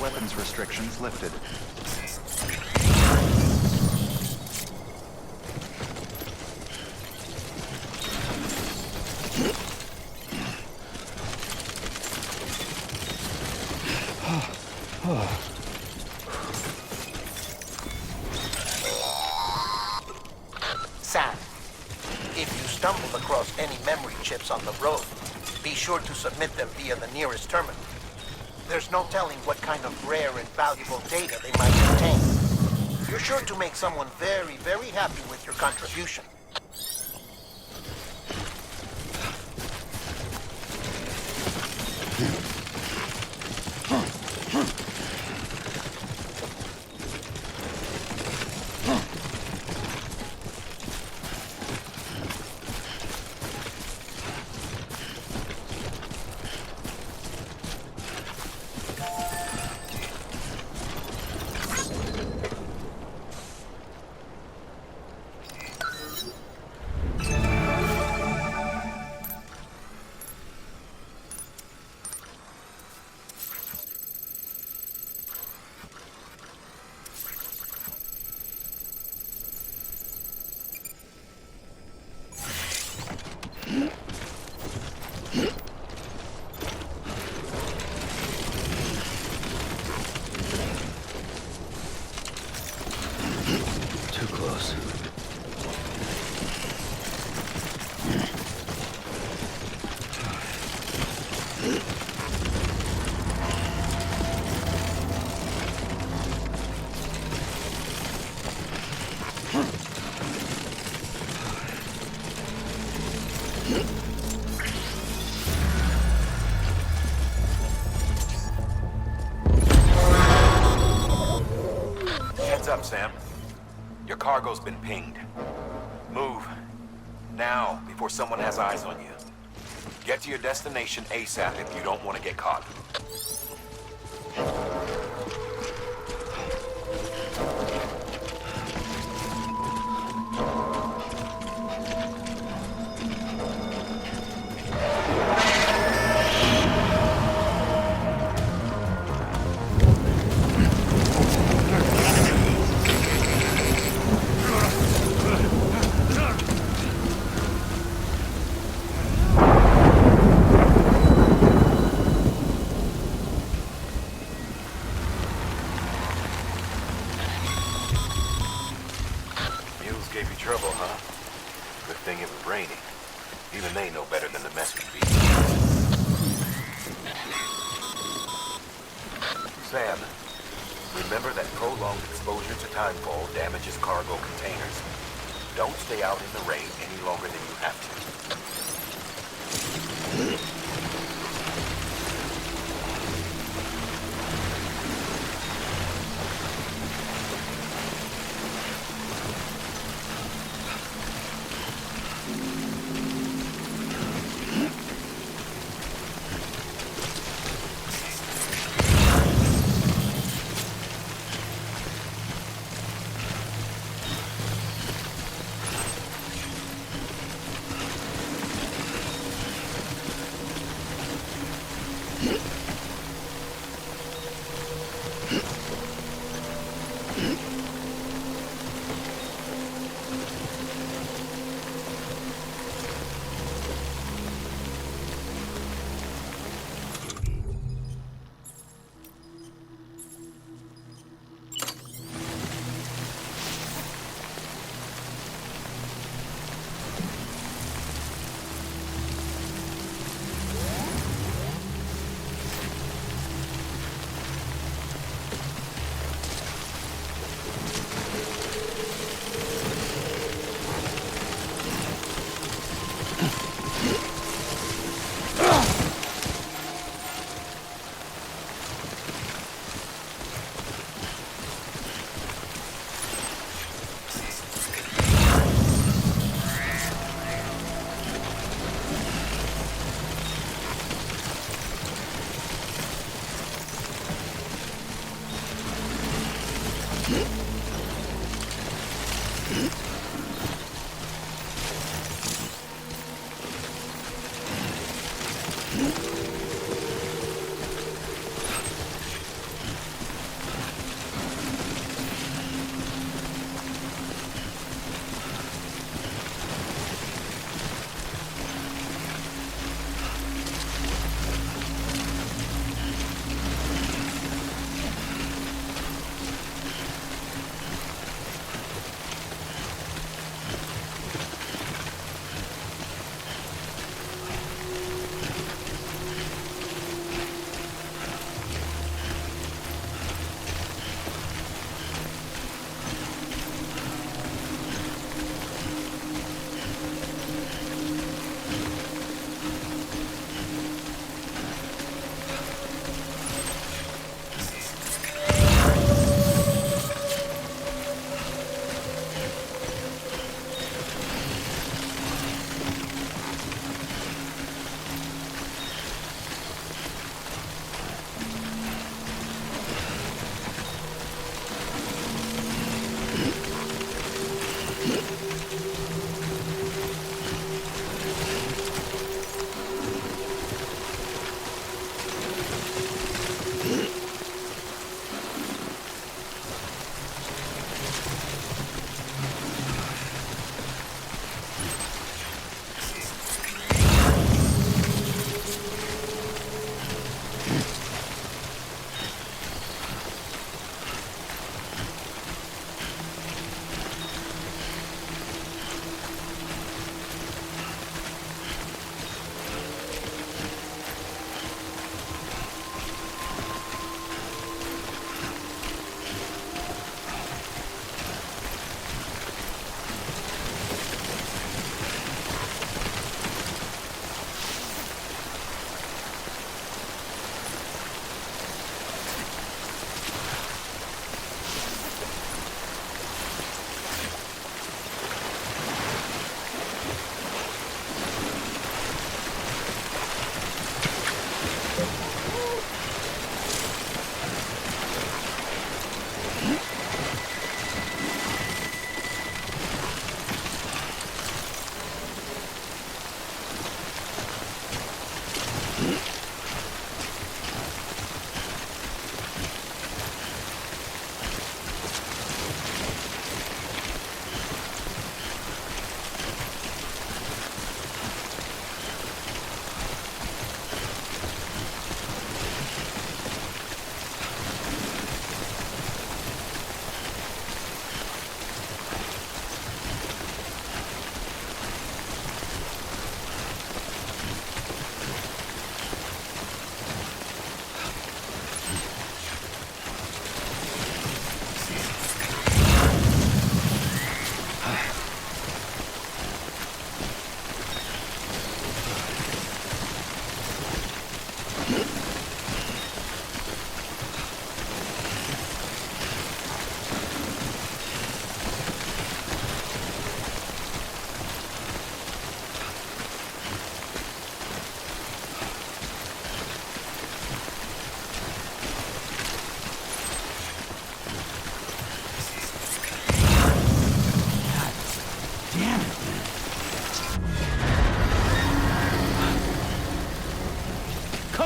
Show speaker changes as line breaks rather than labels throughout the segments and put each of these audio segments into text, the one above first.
weapons restrictions lifted.
Sam, if you stumble across any memory chips on the road, be sure to submit them via the nearest terminal. There's no telling what kind of rare and valuable data they might contain. You're sure to make someone very, very happy with your contribution.
Too close.
Heads up, Sam. Your cargo's been pinged. Move. Now, before someone has eyes on you. Get to your destination ASAP if you don't want to get caught. Gave you trouble, huh? Good thing it was raining. Even they know better than the mess we be. Sam, remember that prolonged exposure to timefall damages cargo containers. Don't stay out in the rain any longer than you have to.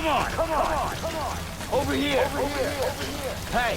Come on! Over here! Hey!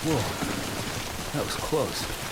Whoa, that was close.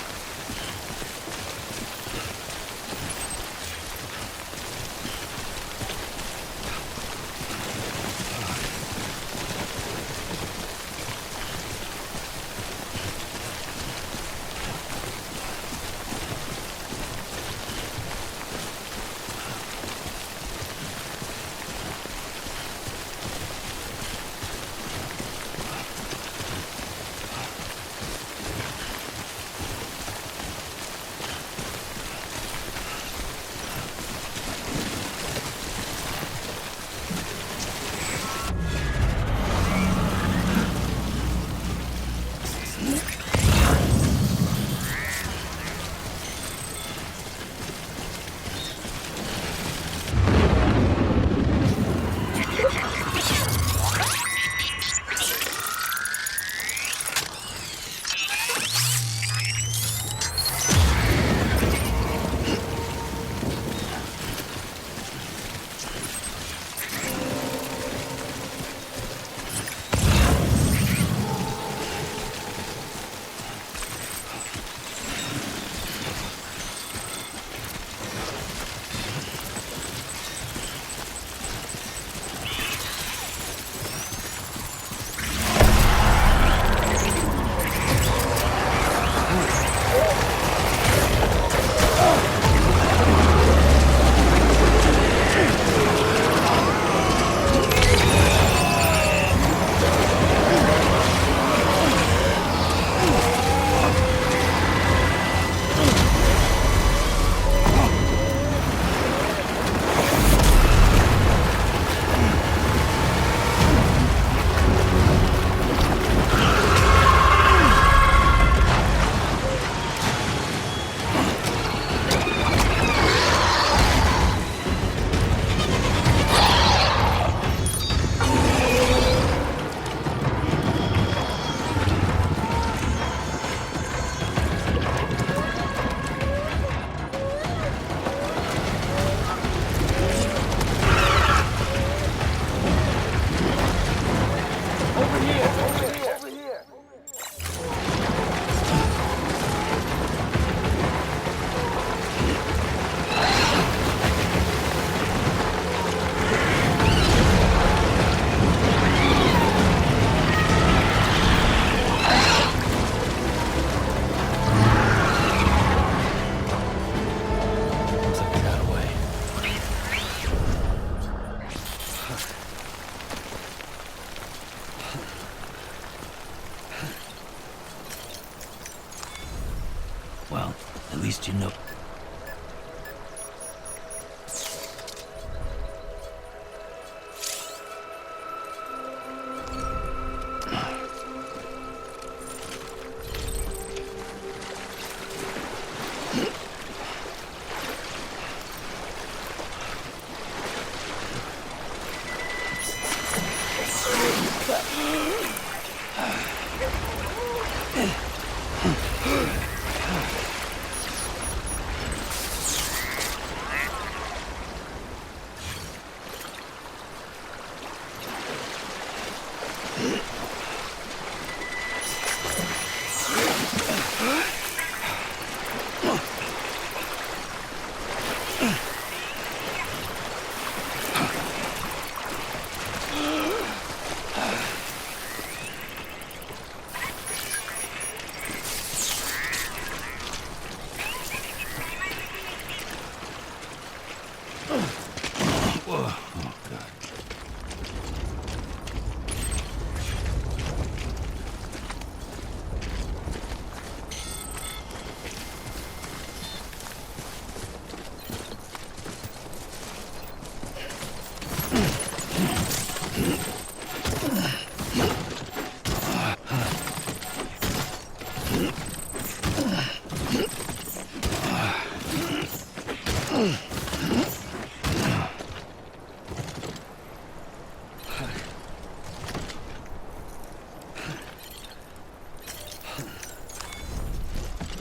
least you know.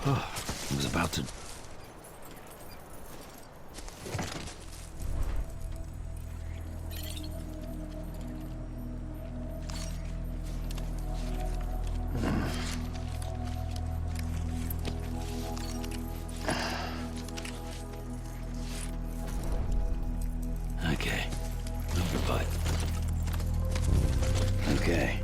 I was about to... Okay. Move your butt. Okay.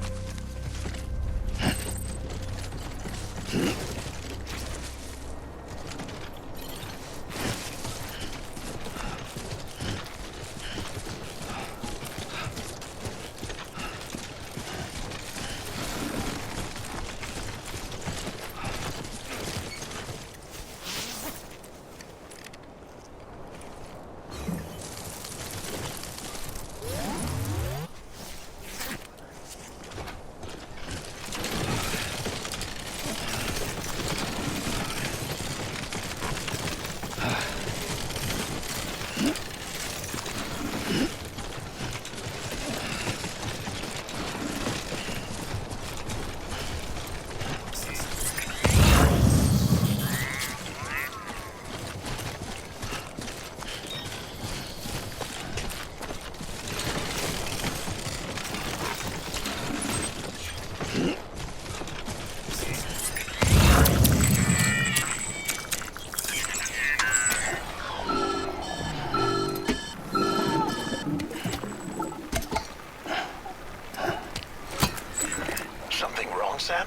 Sam?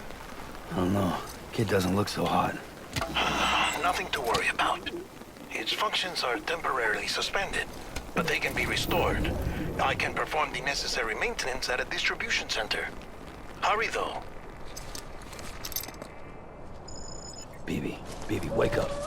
I don't know. Kid doesn't look so hot.
Nothing to worry about. Its functions are temporarily suspended, but they can be restored. I can perform the necessary maintenance at a distribution center. Hurry, though.
BB, wake up.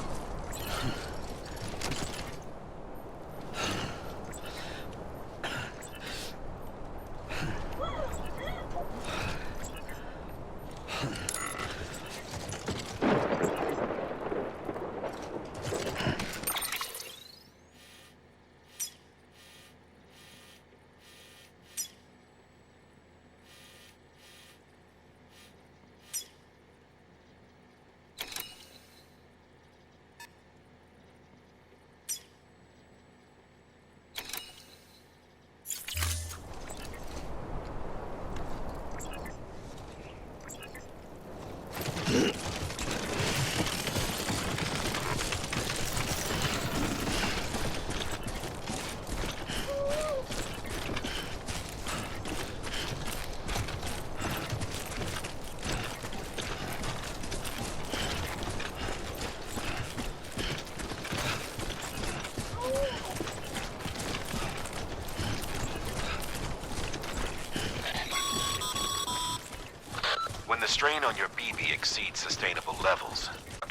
When the strain on your BB exceeds sustainable levels,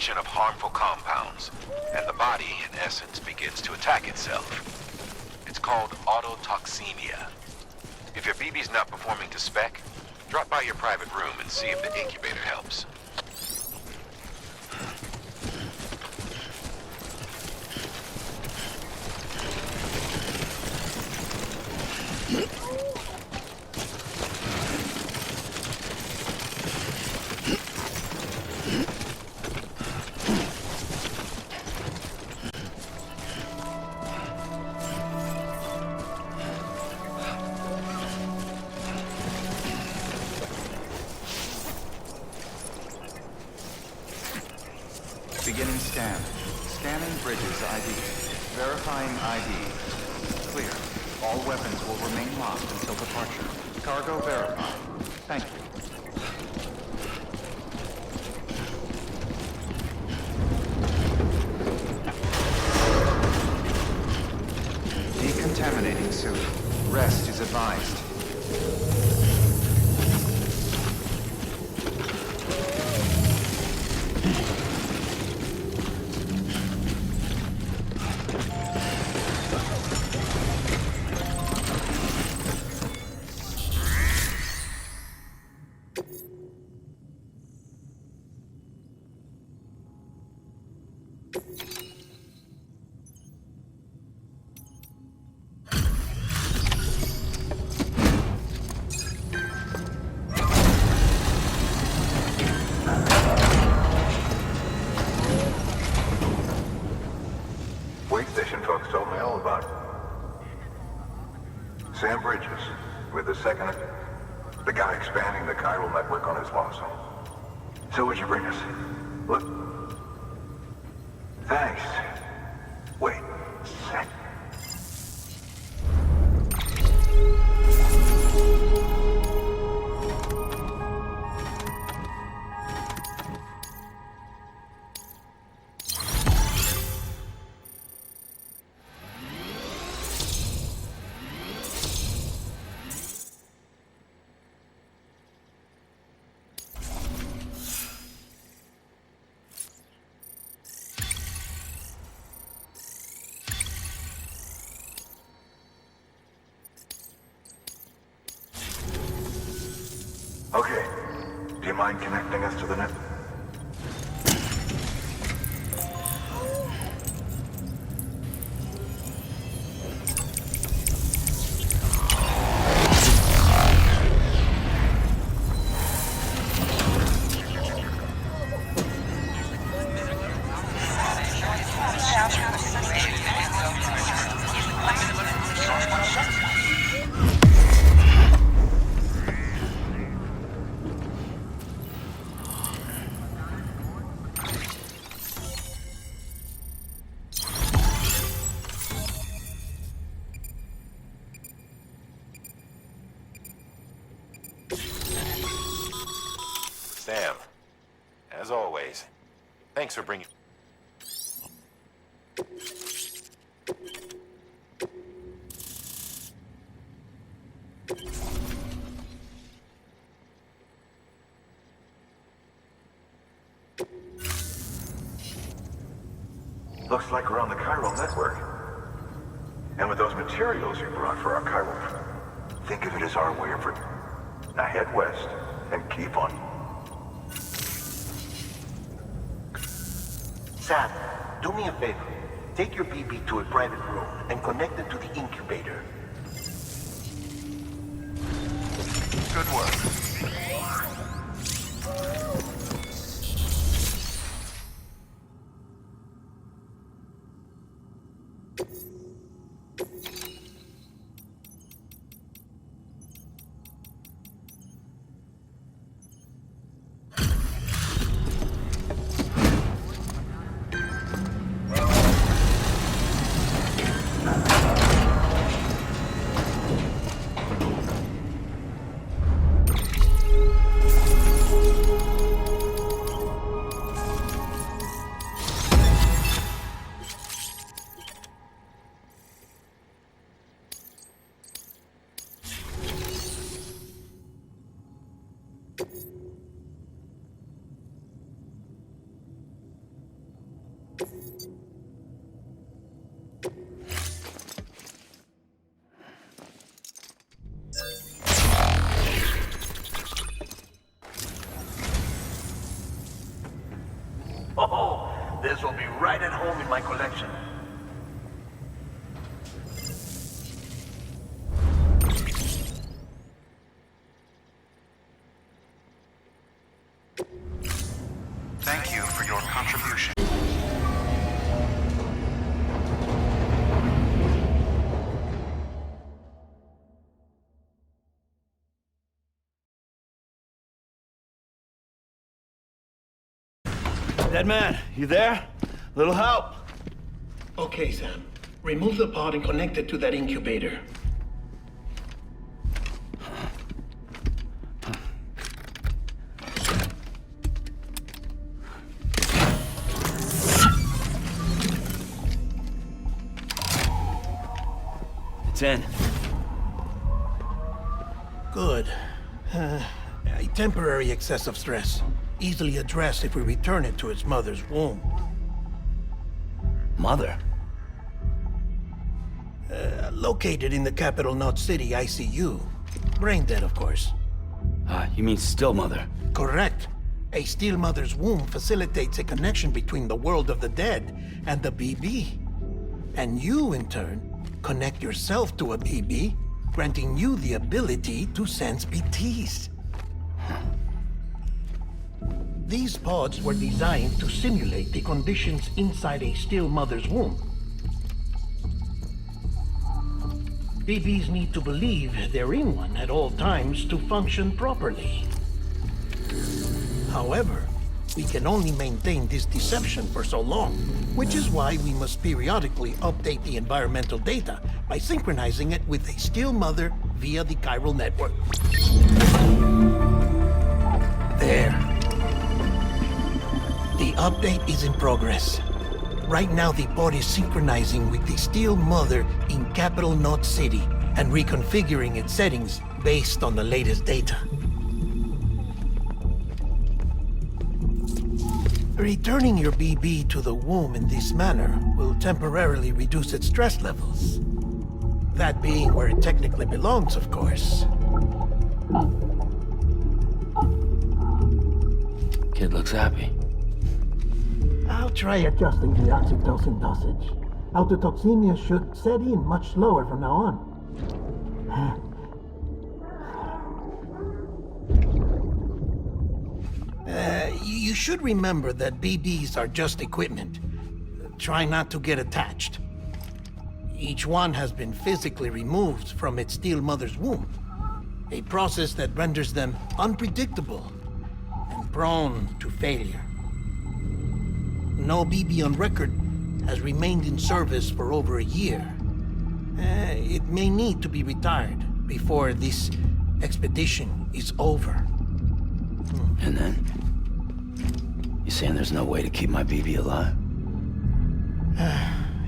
accumulation of harmful compounds, and the body, in essence, begins to attack itself. It's called autotoxemia. If your BB's not performing to spec, drop by your private room and see if the incubator helps.
Beginning scan. Scanning bridges ID. Verifying ID. Clear. All weapons will remain locked until departure. Cargo verified. Thank you. Decontaminating suit. Rest is advised.
Sam Bridges, with the second, the guy expanding the chiral network on his lonesome. So what'd you bring us? Look. Thanks. Wait. Sec. Okay. Do you mind connecting us to the net?
Sam, as always, thanks for bringing...
Looks like we're on the chiral network. And with those materials you brought for our chiral, think of it as our way of... Now head west and keep on.
Sam, do me a favor. Take your BB to a private room and connect it to the incubator.
Good work. right at home in my collection.
Thank you for your contribution.
Dead man, you there? Little help?
Okay, Sam. Remove the pod and connect it to that incubator.
It's in.
Good. A temporary excessive stress. Easily addressed if we return it to its mother's womb.
Mother?
Located in the capital Knot City ICU. Brain dead, of course.
You mean still mother?
Correct. A steel mother's womb facilitates a connection between the world of the dead and the BB. And you, in turn, connect yourself to a BB, granting you the ability to sense BTs. These pods were designed to simulate the conditions inside a still mother's womb. BBs need to believe they're in one at all times to function properly. However, we can only maintain this deception for so long, which is why we must periodically update the environmental data by synchronizing it with a still mother via the chiral network. There. The update is in progress. Right now, the pod is synchronizing with the Steel Mother in Capital Knot City and reconfiguring its settings based on the latest data. Returning your BB to the womb in this manner will temporarily reduce its stress levels. That being where it technically belongs, of course.
Kid looks happy.
I'll try adjusting the oxytocin dosage. Autotoxemia should set in much slower from now on. You should remember that BBs are just equipment. Try not to get attached. Each one has been physically removed from its steel mother's womb. A process that renders them unpredictable and prone to failure. No BB on record has remained in service for over a year. It may need to be retired before this expedition is over.
And then? You saying there's no way to keep my BB alive?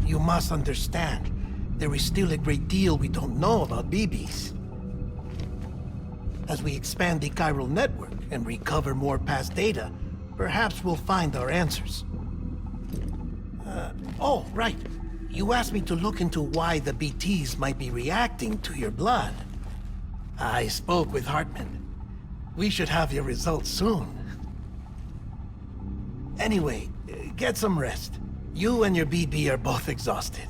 You must understand, there is still a great deal we don't know about BBs. As we expand the chiral network and recover more past data, perhaps we'll find our answers. Oh, right. You asked me to look into why the BTs might be reacting to your blood. I spoke with Hartman. We should have your results soon. Anyway, get some rest. You and your BB are both exhausted.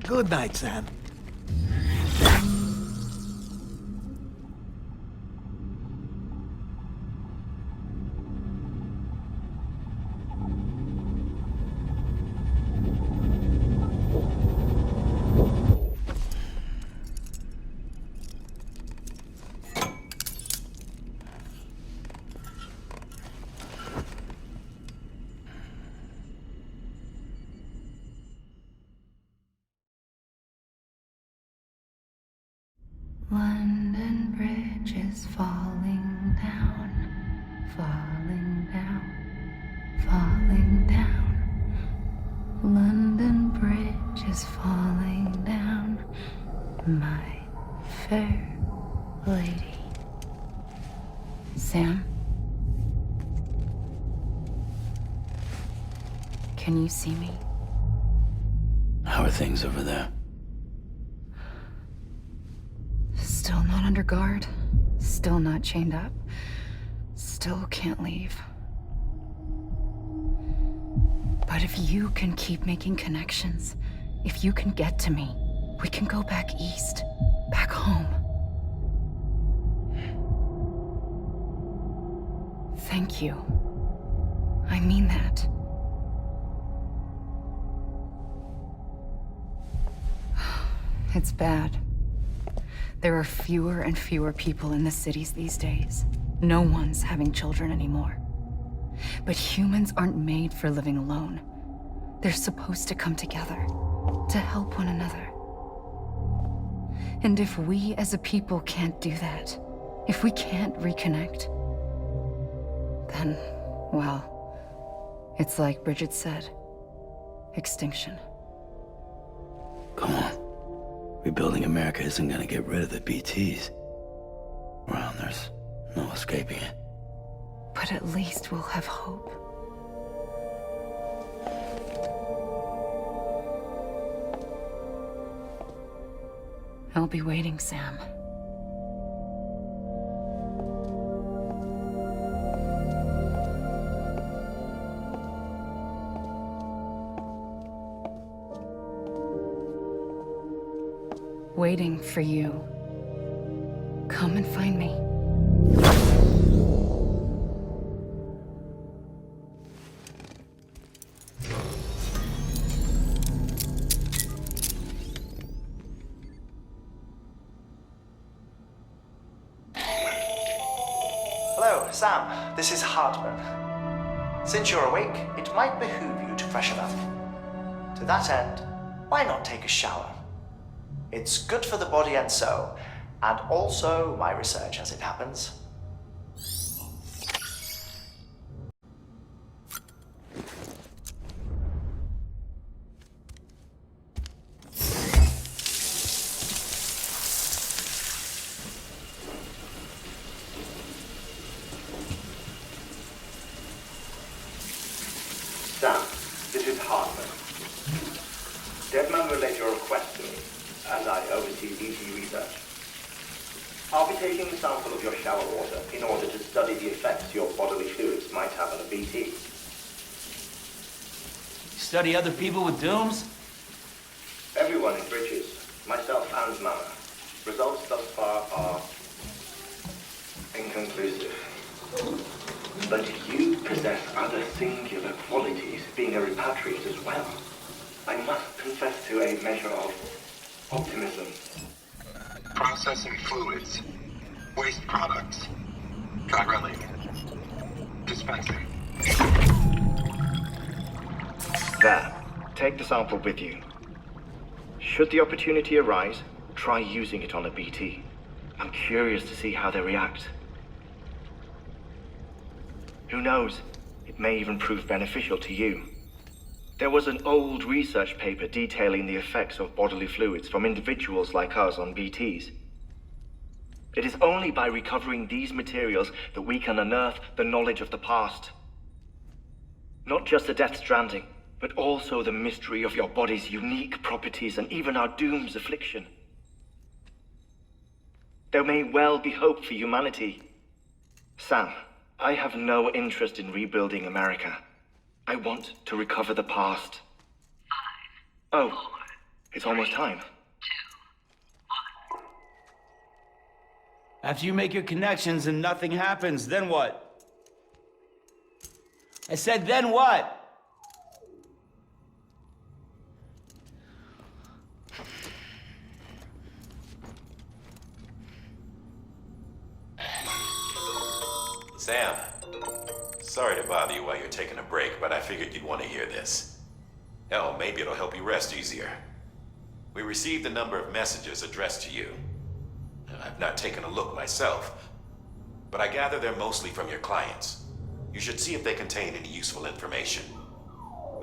Good night, Sam.
London Bridge is falling down, falling down, falling down. London Bridge is falling down, my fair lady. Sam? Can you see me?
How are things over there?
Still not under guard, still not chained up, still can't leave. But if you can keep making connections, if you can get to me, we can go back east, back home. Thank you. I mean that. It's bad. There are fewer and fewer people in the cities these days. No one's having children anymore. But humans aren't made for living alone. They're supposed to come together, to help one another. And if we as a people can't do that, if we can't reconnect, then, well, it's like Bridget said, extinction.
Come on. Rebuilding America isn't gonna get rid of the BTs. Well, there's no escaping it.
But at least we'll have hope. I'll be waiting, Sam. Waiting for you. Come and find me.
Hello, Sam. This is Hartman. Since you're awake, it might behoove you to freshen up. To that end, why not take a shower? It's good for the body and soul, and also my research as it happens.
Sam, this is Hartman. Deadman relayed your request to me, as I oversee BT research. I'll be taking a sample of your shower water in order to study the effects your bodily fluids might have on a BT.
Study other people with dooms?
Everyone in Bridges, myself and Mama. Results thus far are inconclusive. But you possess other singular qualities, being a repatriate as well. I must confess to a measure of optimism.
Processing fluids. Waste products. Drilling. Dispensing.
There. Take the sample with you. Should the opportunity arise, try using it on a BT. I'm curious to see how they react. Who knows? It may even prove beneficial to you. There was an old research paper detailing the effects of bodily fluids from individuals like us on BTs. It is only by recovering these materials that we can unearth the knowledge of the past. Not just the deathstranding, but also the mystery of your body's unique properties and even our doom's affliction. There may well be hope for humanity. Sam, I have no interest in rebuilding America. I want to recover the past. 5, 4, it's almost time. 2,
1. After you make your connections and nothing happens, then what? I said, then what?
Sam, sorry to bother you while you're taking a break, but I figured you'd want to hear this. Hell, maybe it'll help you rest easier. We received a number of messages addressed to you. I've not taken a look myself, but I gather they're mostly from your clients. You should see if they contain any useful information.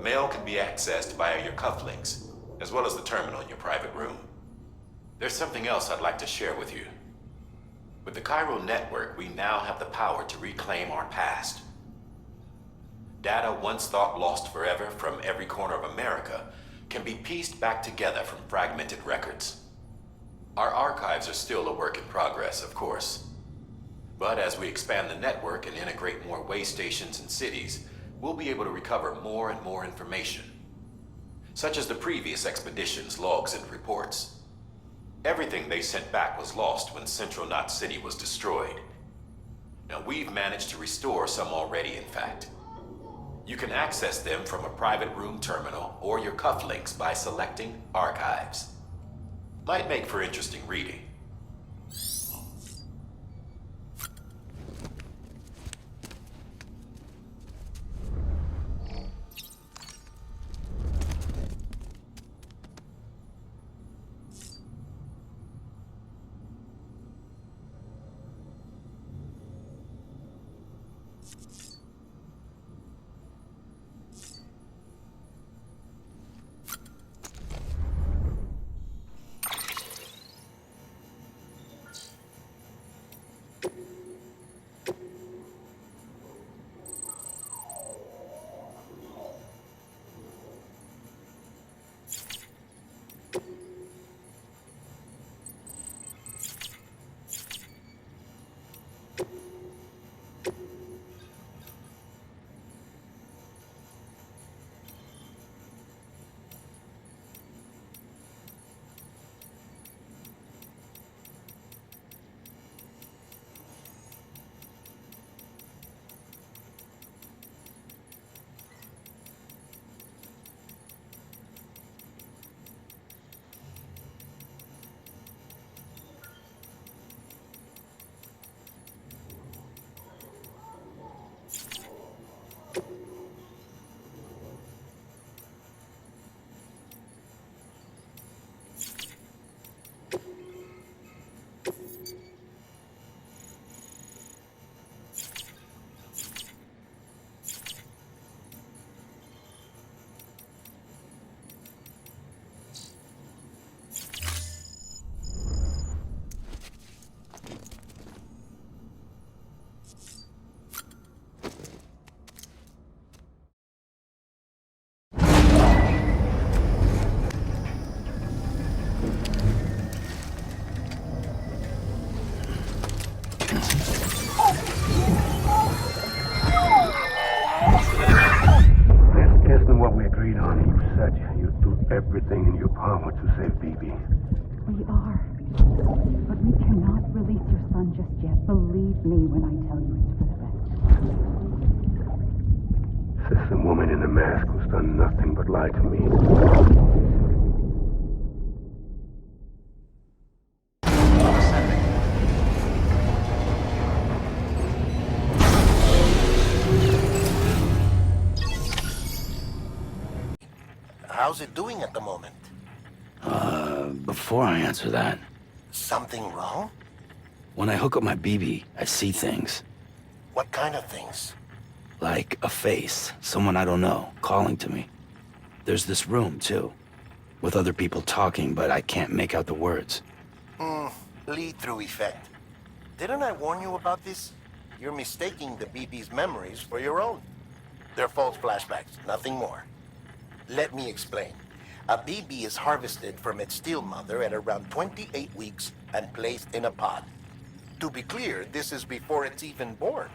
Mail can be accessed via your cufflinks, as well as the terminal in your private room. There's something else I'd like to share with you. With the Chiral network, we now have the power to reclaim our past. Data once thought lost forever from every corner of America can be pieced back together from fragmented records. Our archives are still a work in progress, of course. But as we expand the network and integrate more way stations and cities, we'll be able to recover more and more information, such as the previous expedition's logs and reports. Everything they sent back was lost when Central Knot City was destroyed. Now, we've managed to restore some already, in fact. You can access them from a private room terminal or your cufflinks by selecting Archives. Might make for interesting reading.
Everything in your power to save BB.
We are. But we cannot release your son just yet. Believe me when I tell you it's for the best.
Says the woman in the mask who's done nothing but lie to me.
How's it doing at the moment?
Before I answer that,
Something wrong?
when I hook up my BB, I see things.
What kind of things?
Like a face, someone I don't know, calling to me. There's this room, too, with other people talking, but I can't make out the words.
Lead-through effect. Didn't I warn you about this? You're mistaking the BB's memories for your own. They're false flashbacks, nothing more. Let me explain. A BB is harvested from its steel mother at around 28 weeks and placed in a pod. To be clear, this is before it's even born.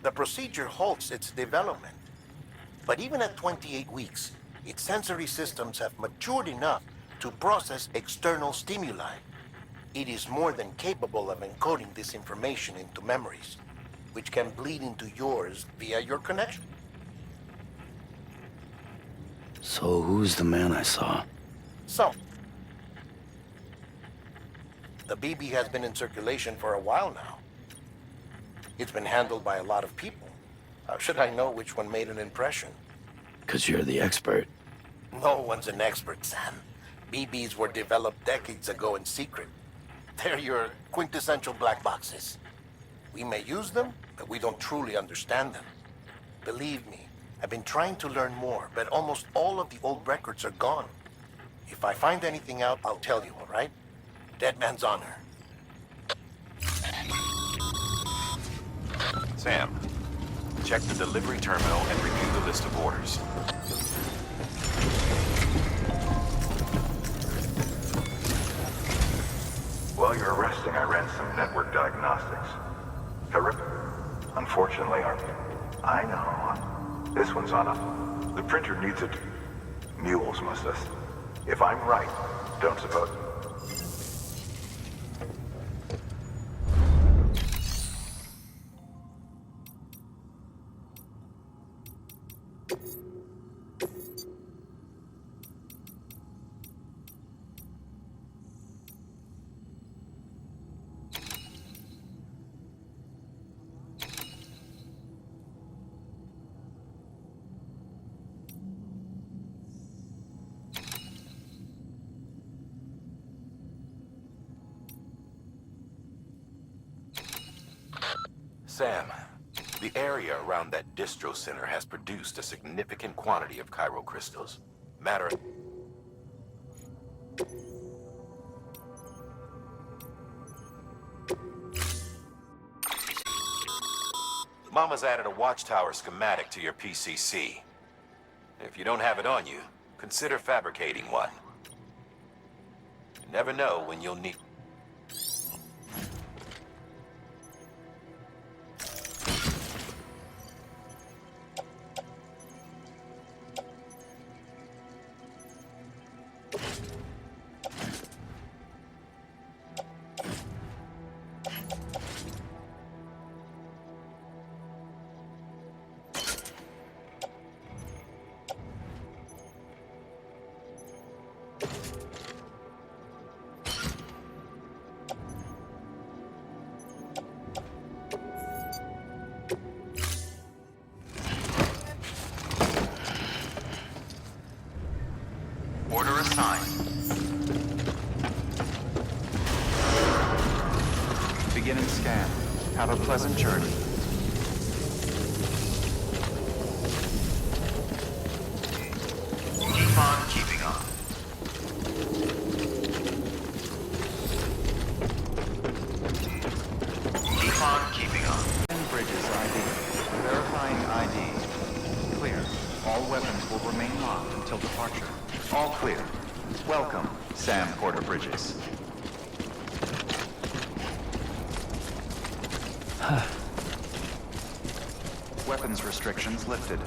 The procedure halts its development. But even at 28 weeks, its sensory systems have matured enough to process external stimuli. It is more than capable of encoding this information into memories, which can bleed into yours via your connection.
So who's the man I saw?
So, the BB has been in circulation for a while now. It's been handled by a lot of people. How should I know which one made an impression?
'Cause you're the expert.
No one's an expert, Sam. BBs were developed decades ago in secret. They're your quintessential black boxes. We may use them, but we don't truly understand them. Believe me, I've been trying to learn more, but almost all of the old records are gone. If I find anything out, I'll tell you, all right? Dead man's honor.
Sam, check the delivery terminal and review the list of orders.
While you're resting, I ran some network diagnostics. Unfortunately, I know. This one's on a... The printer needs it. Mules must us. If I'm right, don't suppose...
Sam, the area around that distro center has produced a significant quantity of chiral crystals. Matter of... Mama's added a watchtower schematic to your PCC. If you don't have it on you, consider fabricating one. You never know when you'll need...
Order assigned. Beginning scan. Have a pleasant journey. Keep on keeping on. Keep on keeping on. Bridges ID. Verifying ID. Clear. All weapons will remain locked until departure. All clear. Welcome, Sam Porter Bridges. Weapons restrictions lifted.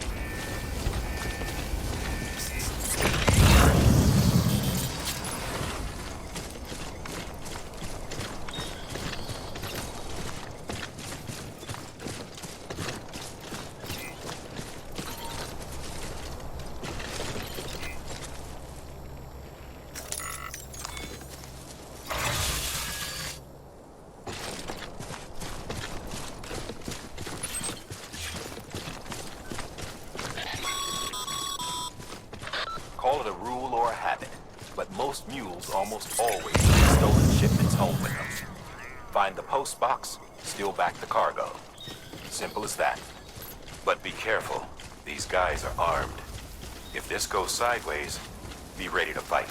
Call it a rule or a habit, but most mules almost always bring stolen shipments home with them. Find the post box, steal back the cargo. Simple as that. But be careful. These guys are armed. If this goes sideways, be ready to fight.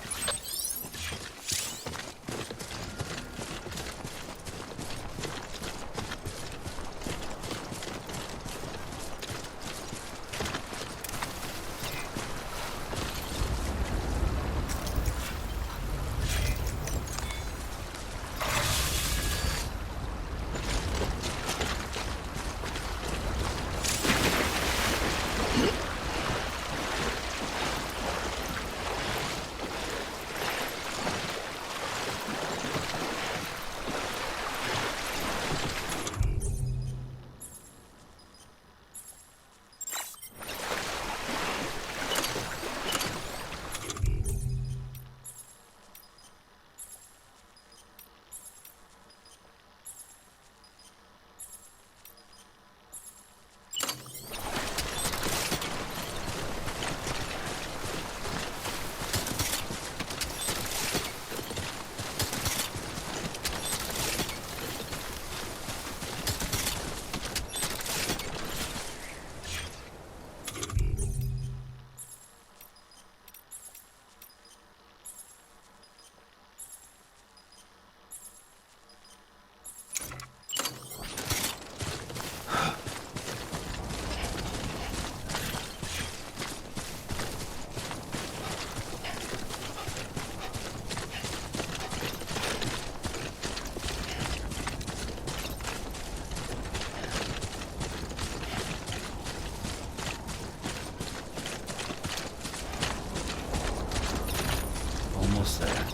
almost there.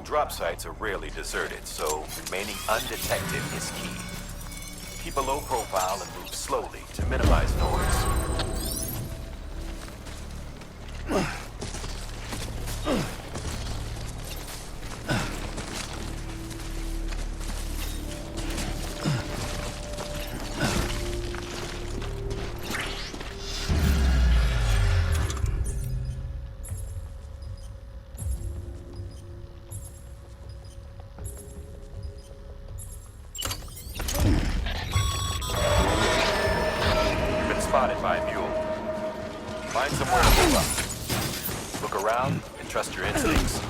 Drop sites are rarely deserted, so remaining undetected is key. Keep a low profile and move slowly to minimize noise. Spotted by a mule. Find somewhere to move up. Look around and trust your instincts.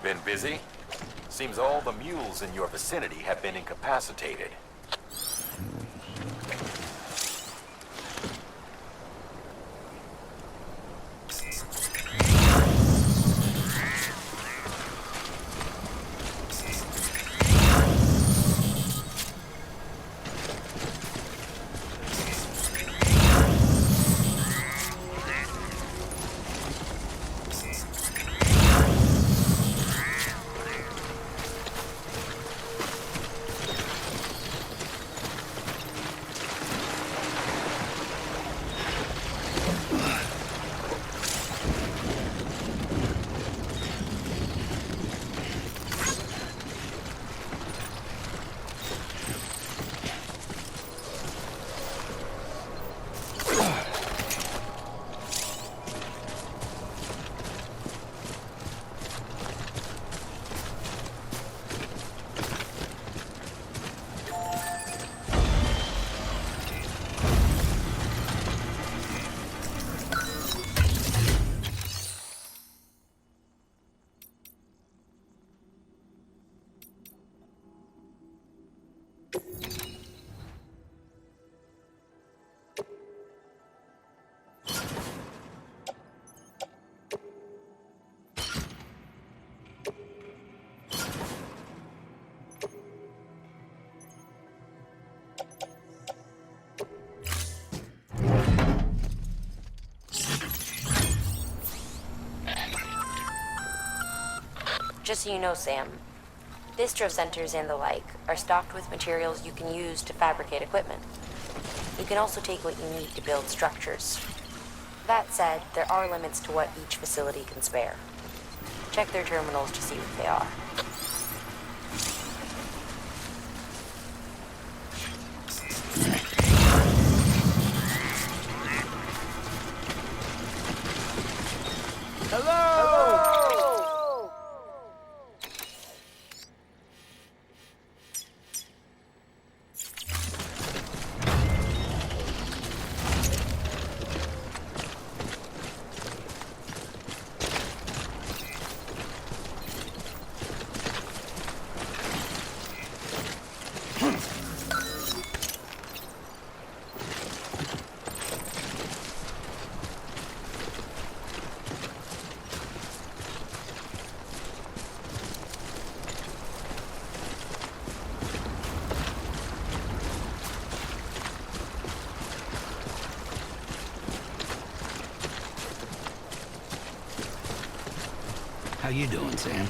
Been busy? Seems all the mules in your vicinity have been incapacitated.
Just so you know, Sam, distro centers and the like are stocked with materials you can use to fabricate equipment. You can also take what you need to build structures. That said, there are limits to what each facility can spare. Check their terminals to see what they are.
How you doing, Sam?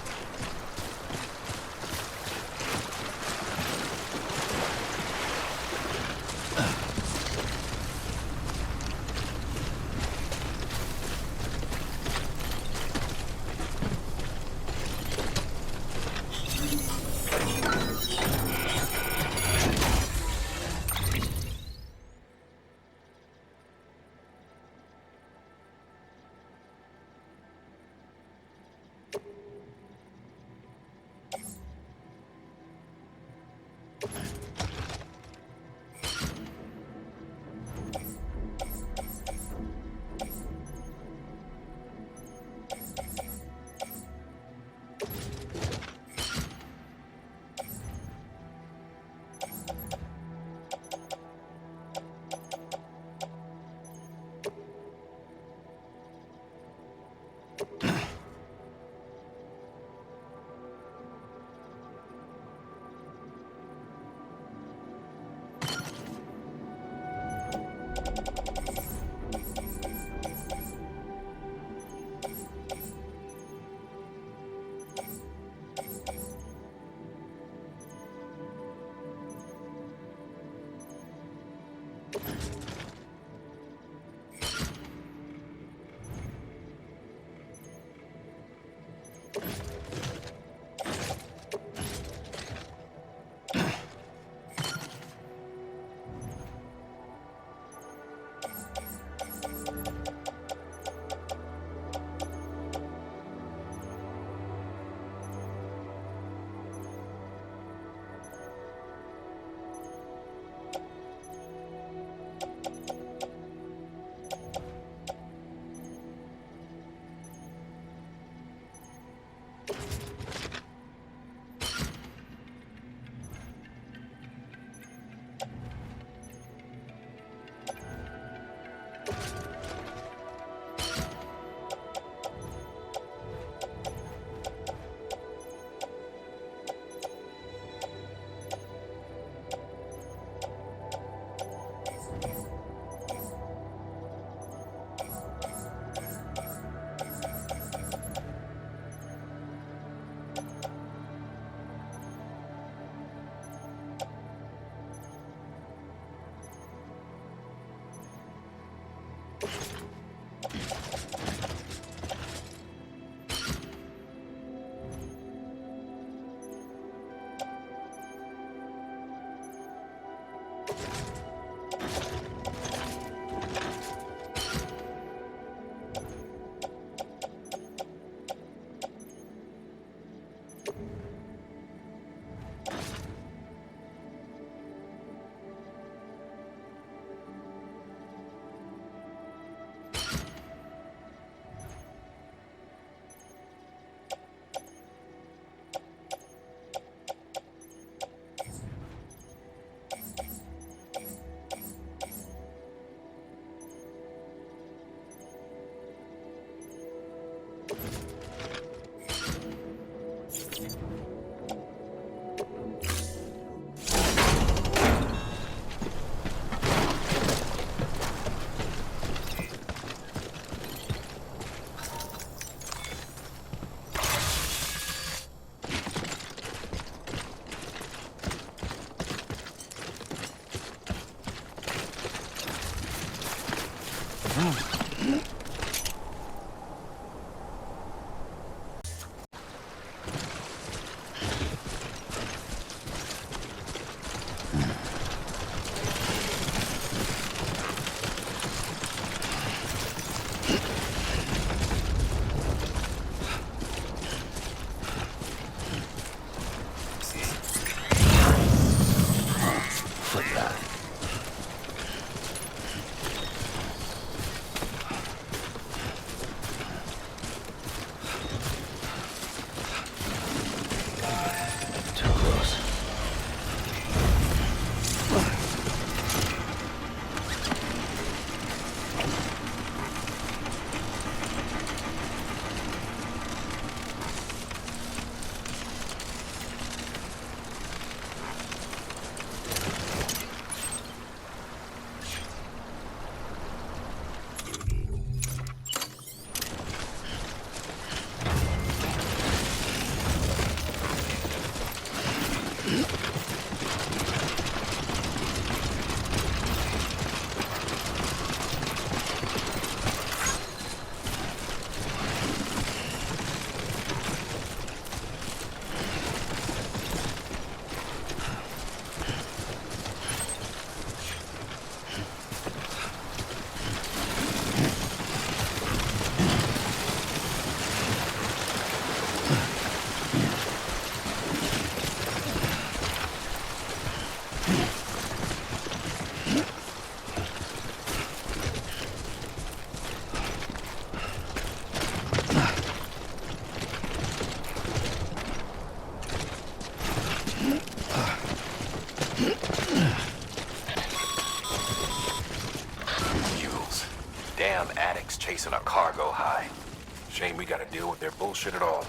Shame we gotta deal with their bullshit at all.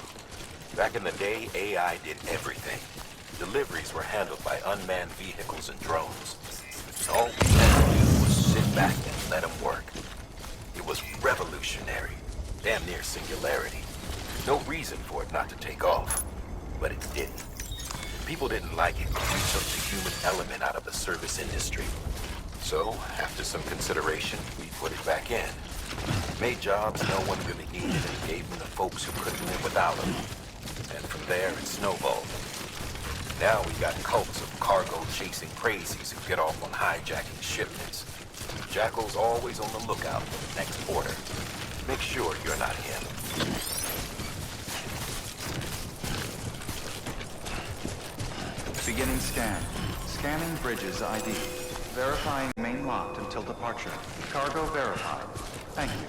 Back in the day, AI did everything. Deliveries were handled by unmanned vehicles and drones. All we had to do was sit back and let them work. It was revolutionary, damn near singularity. No reason for it not to take off, but it didn't. People didn't like it because we took the human element out of the service industry. So, after some consideration, we put it back in. Made jobs no one really needed and gave them to folks who couldn't live without them. And from there, it snowballed. Now we got cults of cargo-chasing crazies who get off on hijacking shipments. Jackal's always on the lookout for the next order. Make sure you're not him.
Beginning scan. Scanning bridges ID. Verifying main locked until departure. Cargo verified. Thank you.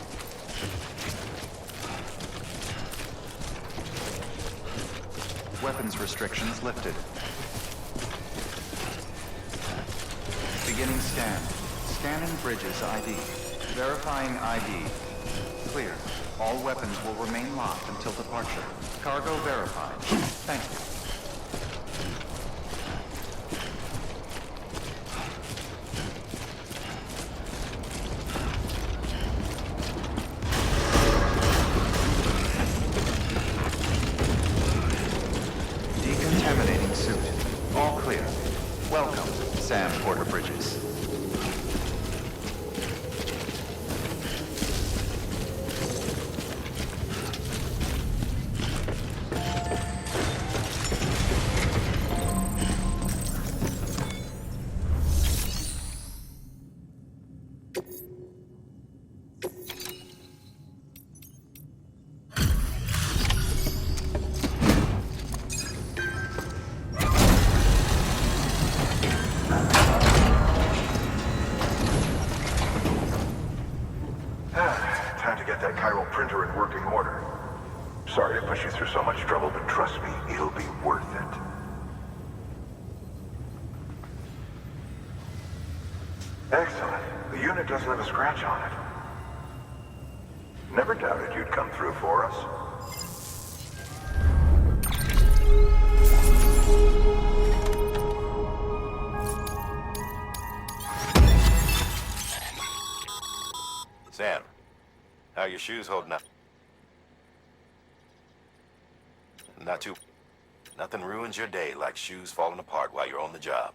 Weapons restrictions lifted. Beginning scan. Scanning bridges ID. Verifying ID. Clear. All weapons will remain locked until departure. Cargo verified. Thank you. Decontaminating suit. All clear. Welcome, Sam Porter Bridges.
Time to get that chiral printer in working order. Sorry to push you through so much trouble, but trust me, it'll be worth it. Excellent. The unit doesn't have a scratch on it. Never doubted you'd come through for us.
Sam, how are your shoes holding up? Not too... Nothing ruins your day like shoes falling apart while you're on the job.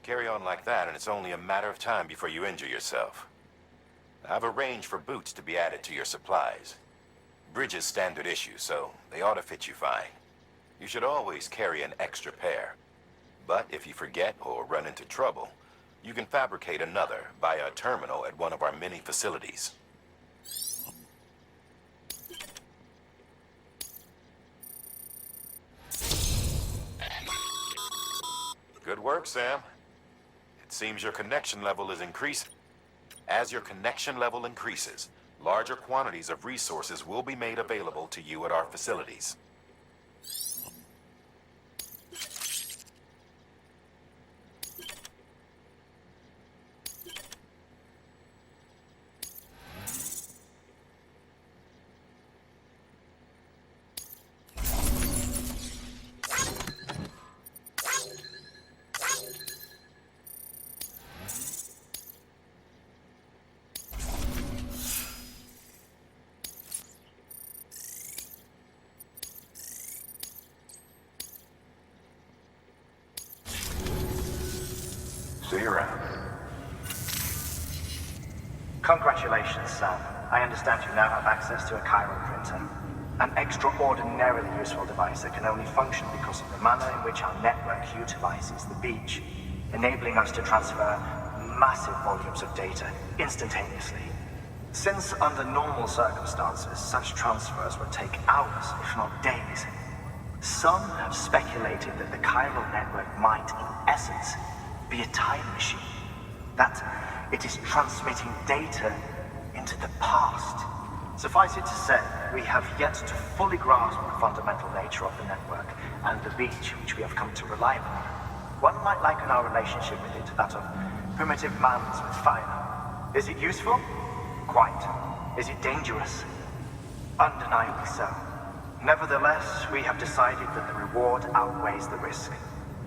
Carry on like that and it's only a matter of time before you injure yourself. I've arranged for boots to be added to your supplies. Bridges standard issue, so they ought to fit you fine. You should always carry an extra pair. But if you forget or run into trouble, you can fabricate another via a terminal at one of our many facilities. Good work, Sam. It seems your connection level is increasing. As your connection level increases, larger quantities of resources will be made available to you at our facilities.
See you around.
Congratulations, Sam. I understand you now have access to a chiral printer. An extraordinarily useful device that can only function because of the manner in which our network utilizes the beach, enabling us to transfer massive volumes of data instantaneously. Since under normal circumstances, such transfers would take hours, if not days, some have speculated that the chiral network might, in essence, be a time machine. That it is transmitting data into the past. Suffice it to say, we have yet to fully grasp the fundamental nature of the network and the beach which we have come to rely upon. One might liken our relationship with it to that of primitive mans with fire. Is it useful? Quite. Is it dangerous? Undeniably so. Nevertheless, we have decided that the reward outweighs the risk.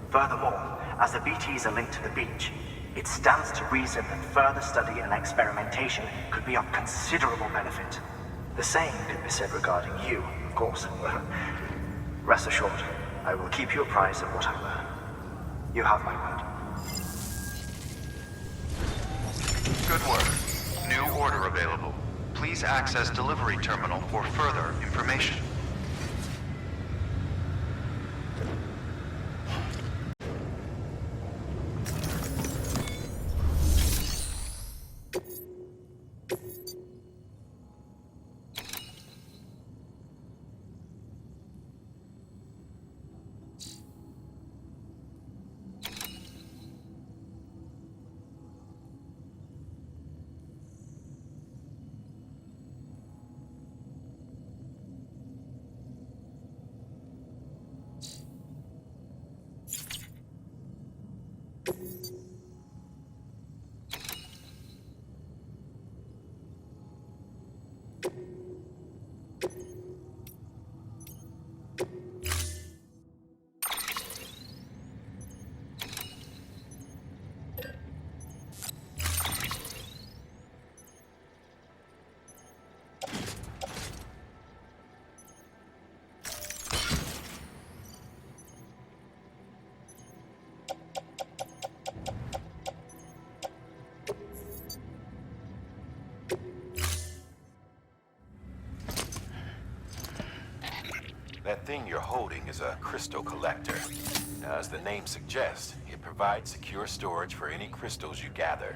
Furthermore, as the BTs are linked to the beach, it stands to reason that further study and experimentation could be of considerable benefit. The same could be said regarding you, of course. Rest assured, I will keep you apprised of what I learn. You have my word.
Good work. New order available. Please access delivery terminal for further information.
That thing you're holding is a crystal collector. Now, as the name suggests, it provides secure storage for any crystals you gather.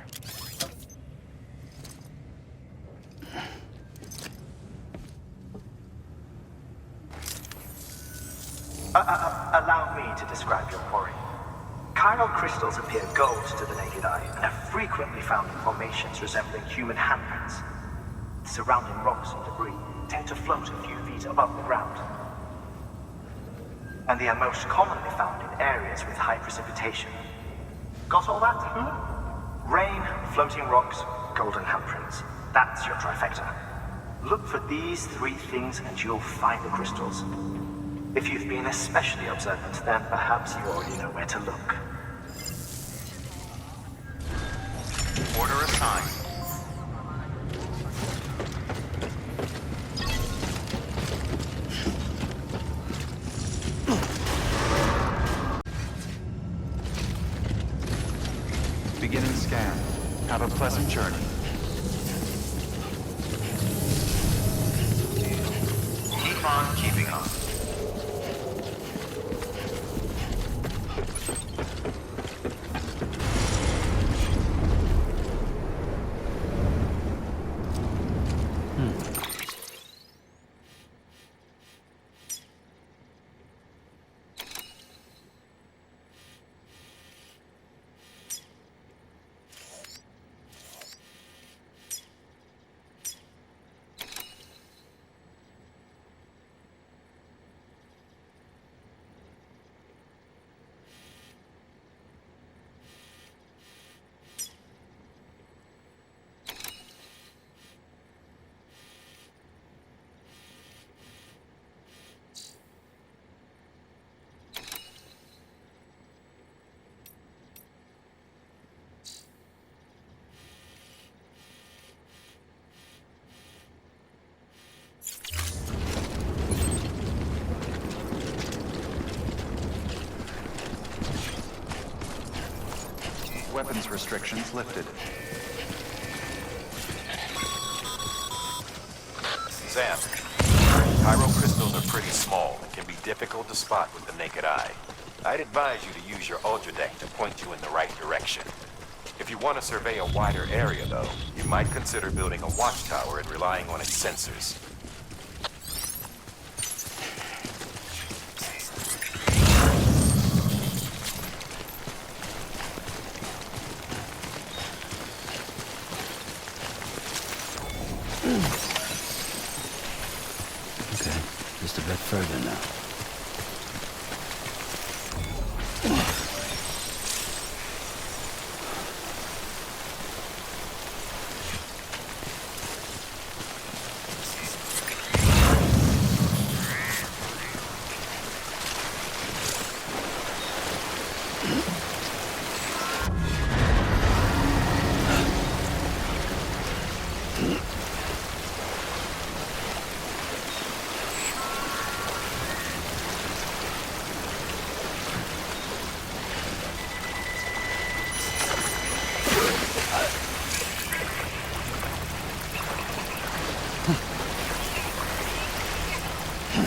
Allow me to describe your quarry. Chiral crystals appear gold to the naked eye and are frequently found in formations resembling human handprints. The surrounding rocks and debris tend to float a few feet above the ground. And they are most commonly found in areas with high precipitation. Got all that? Rain, floating rocks, golden handprints. That's your trifecta. Look for these three things and you'll find the crystals. If you've been especially observant, then perhaps you already know where to look.
Order assigned. Beginning scan. Have a pleasant journey. Keep on keeping on. Weapons restrictions lifted.
Sam, chiral crystals are pretty small and can be difficult to spot with the naked eye. I'd advise you to use your ultra deck to point you in the right direction. If you want to survey a wider area, though, you might consider building a watchtower and relying on its sensors.
Okay, just a bit further now. We've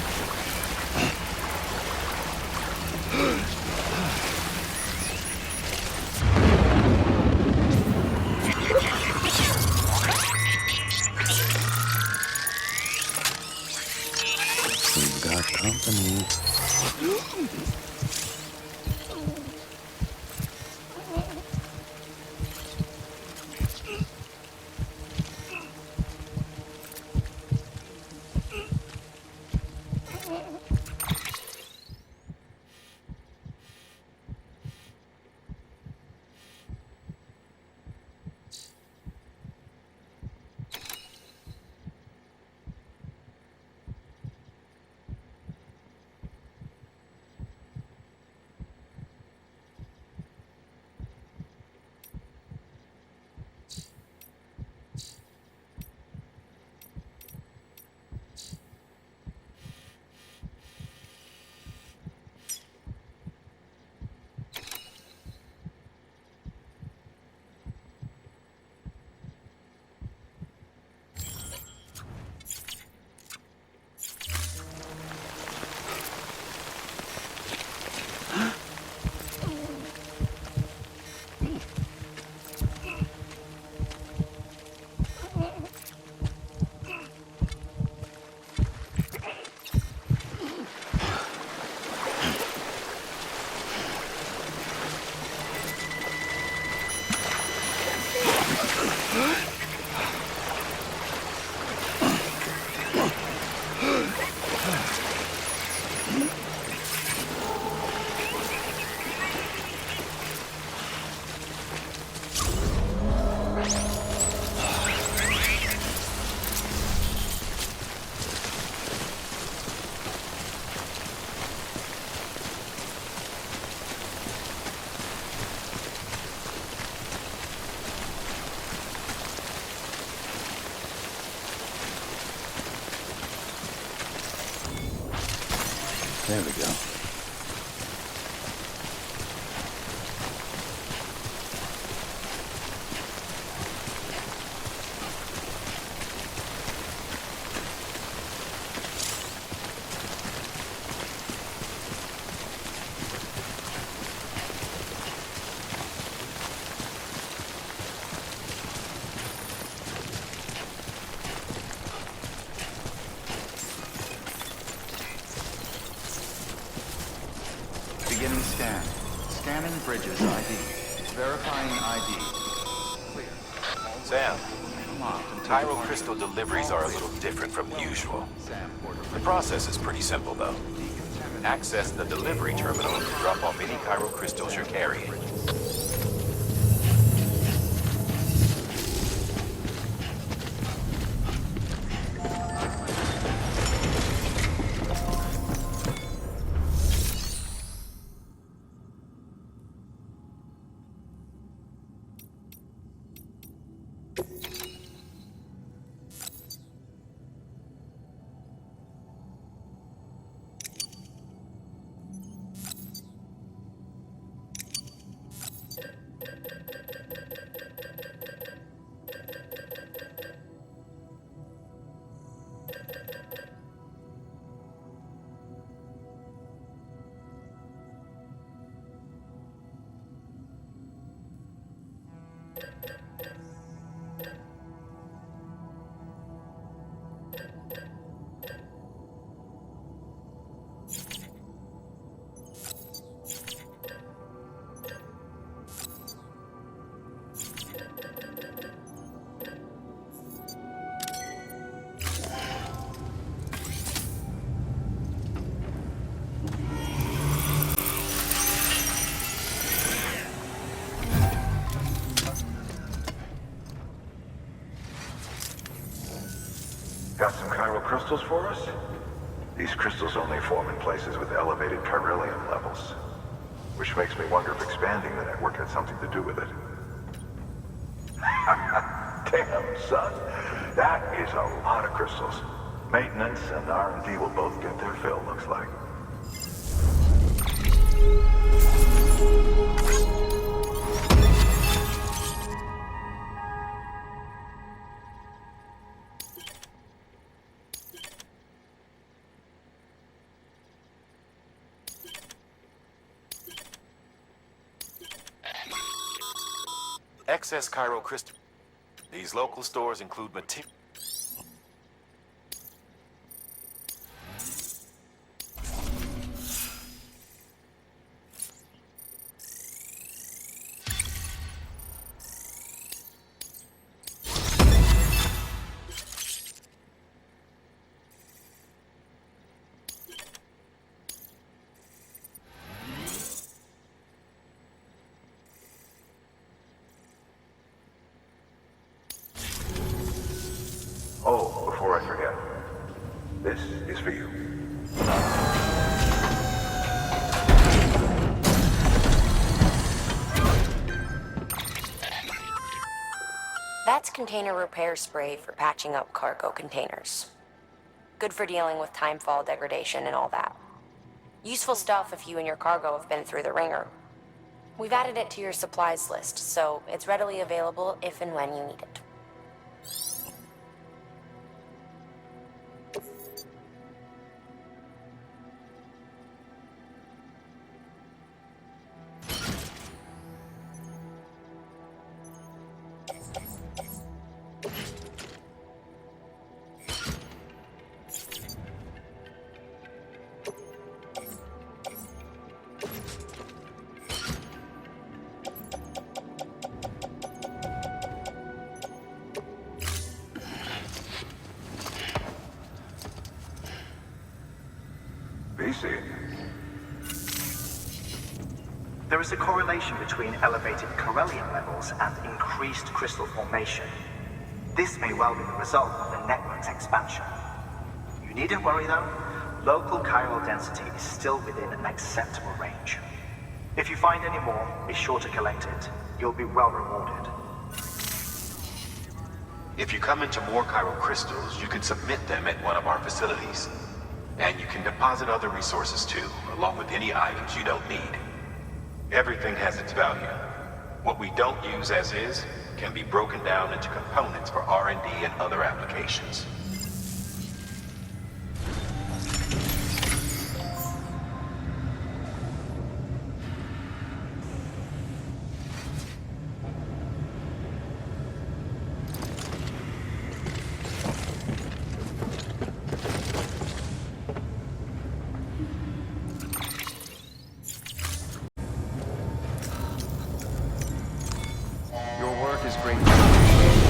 got company. There we go.
Beginning scan. Scanning bridges ID. Verifying ID. Clear.
Sam,
Locked until
Cairo
departure.
crystal deliveries are a little different from usual.
Sam, border
The process is pretty simple, though. Access the delivery terminal to drop off any Cairo crystals you're carrying.
Got some chiral crystals for us? These crystals only form in places with elevated chiralium levels. Which makes me wonder if expanding the network had something to do with it. Damn, son. That is a lot of crystals. Maintenance and R&D will both get their fill, looks like.
excess Cairo crystal. These local stores include material.
Oh, before I forget, this is for you.
That's container repair spray for patching up cargo containers. Good for dealing with timefall degradation and all that. Useful stuff if you and your cargo have been through the ringer. We've added it to your supplies list, so it's readily available if and when you need it.
There is a correlation between elevated Corellium levels and increased crystal formation. This may well be the result of the network's expansion. You needn't worry though. Local chiral density is still within an acceptable range. If you find any more, be sure to collect it. You'll be well rewarded.
If you come into more chiral crystals, you can submit them at one of our facilities. And you can deposit other resources too, along with any items you don't need. Everything has its value. What we don't use as is can be broken down into components for R&D and other applications.
Your work is greatly appreciated.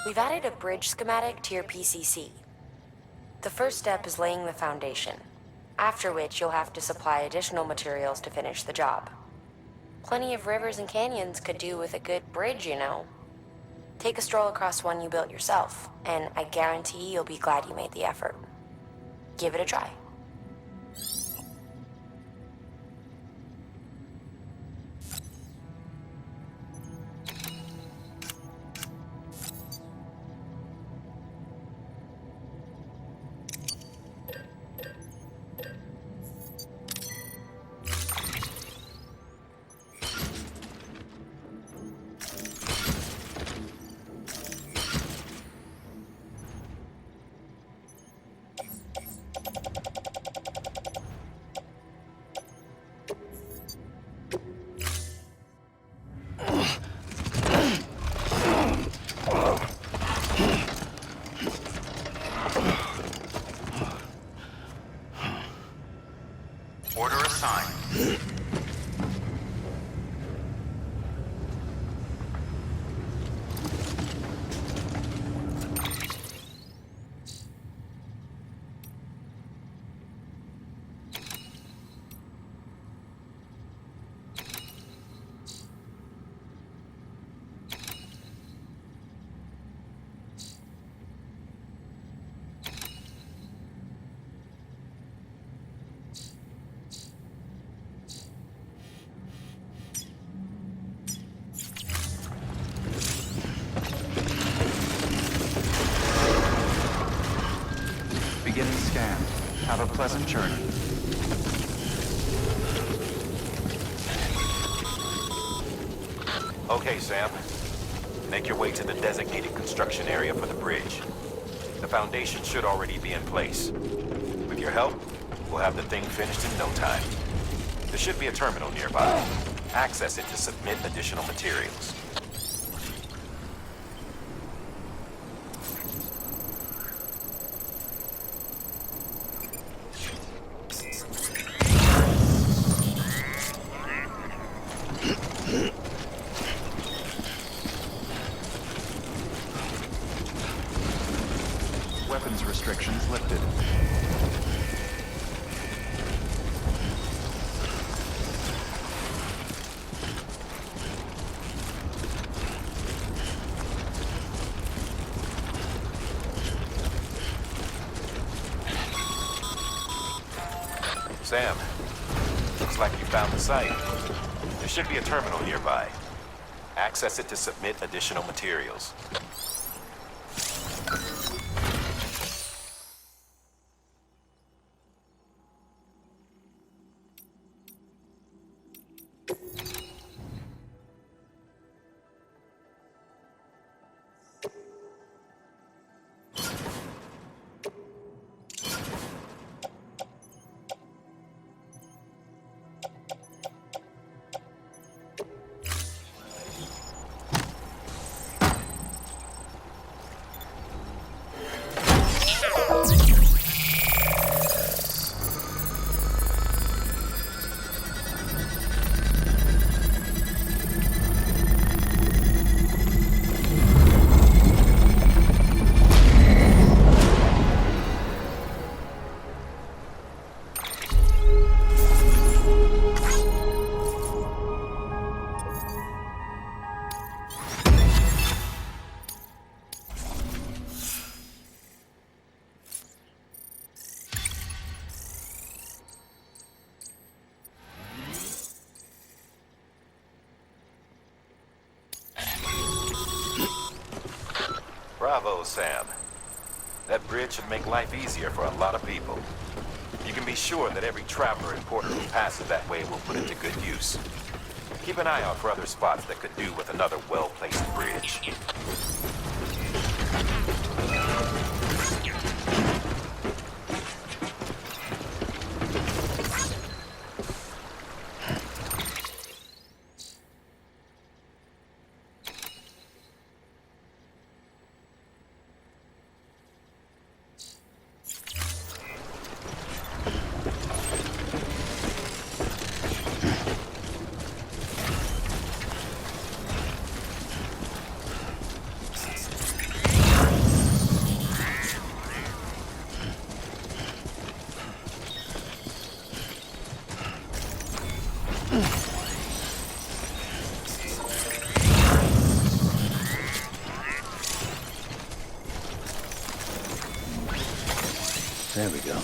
We've added a bridge schematic to your PCC. The first step is laying the foundation, after which you'll have to supply additional materials to finish the job. Plenty of rivers and canyons could do with a good bridge, you know. Take a stroll across one you built yourself, and I guarantee you'll be glad you made the effort. Give it a try.
Order assigned. Beginning scan. Have a pleasant journey.
Okay, Sam. Make your way to the designated construction area for the bridge. The foundation should already be in place. With your help, we'll have the thing finished in no time. There should be a terminal nearby. Access it to submit additional materials.
Weapons restrictions lifted.
Sam, looks like you found the site. There should be a terminal nearby. Access it to submit additional materials. Bravo, Sam. That bridge should make life easier for a lot of people. You can be sure that every traveler and porter who passes that way will put it to good use. Keep an eye out for other spots that could do with another well-placed bridge.
There we go.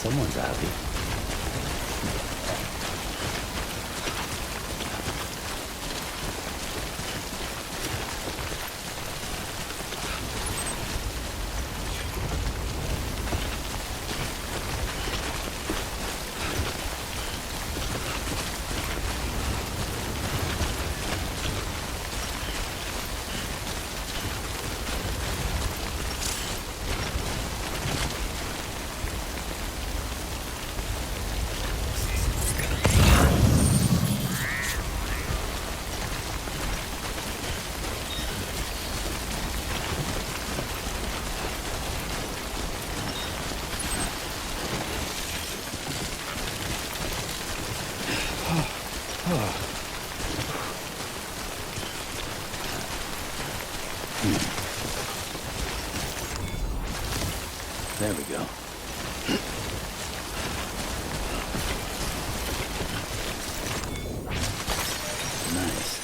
Someone's happy. There we go. Nice.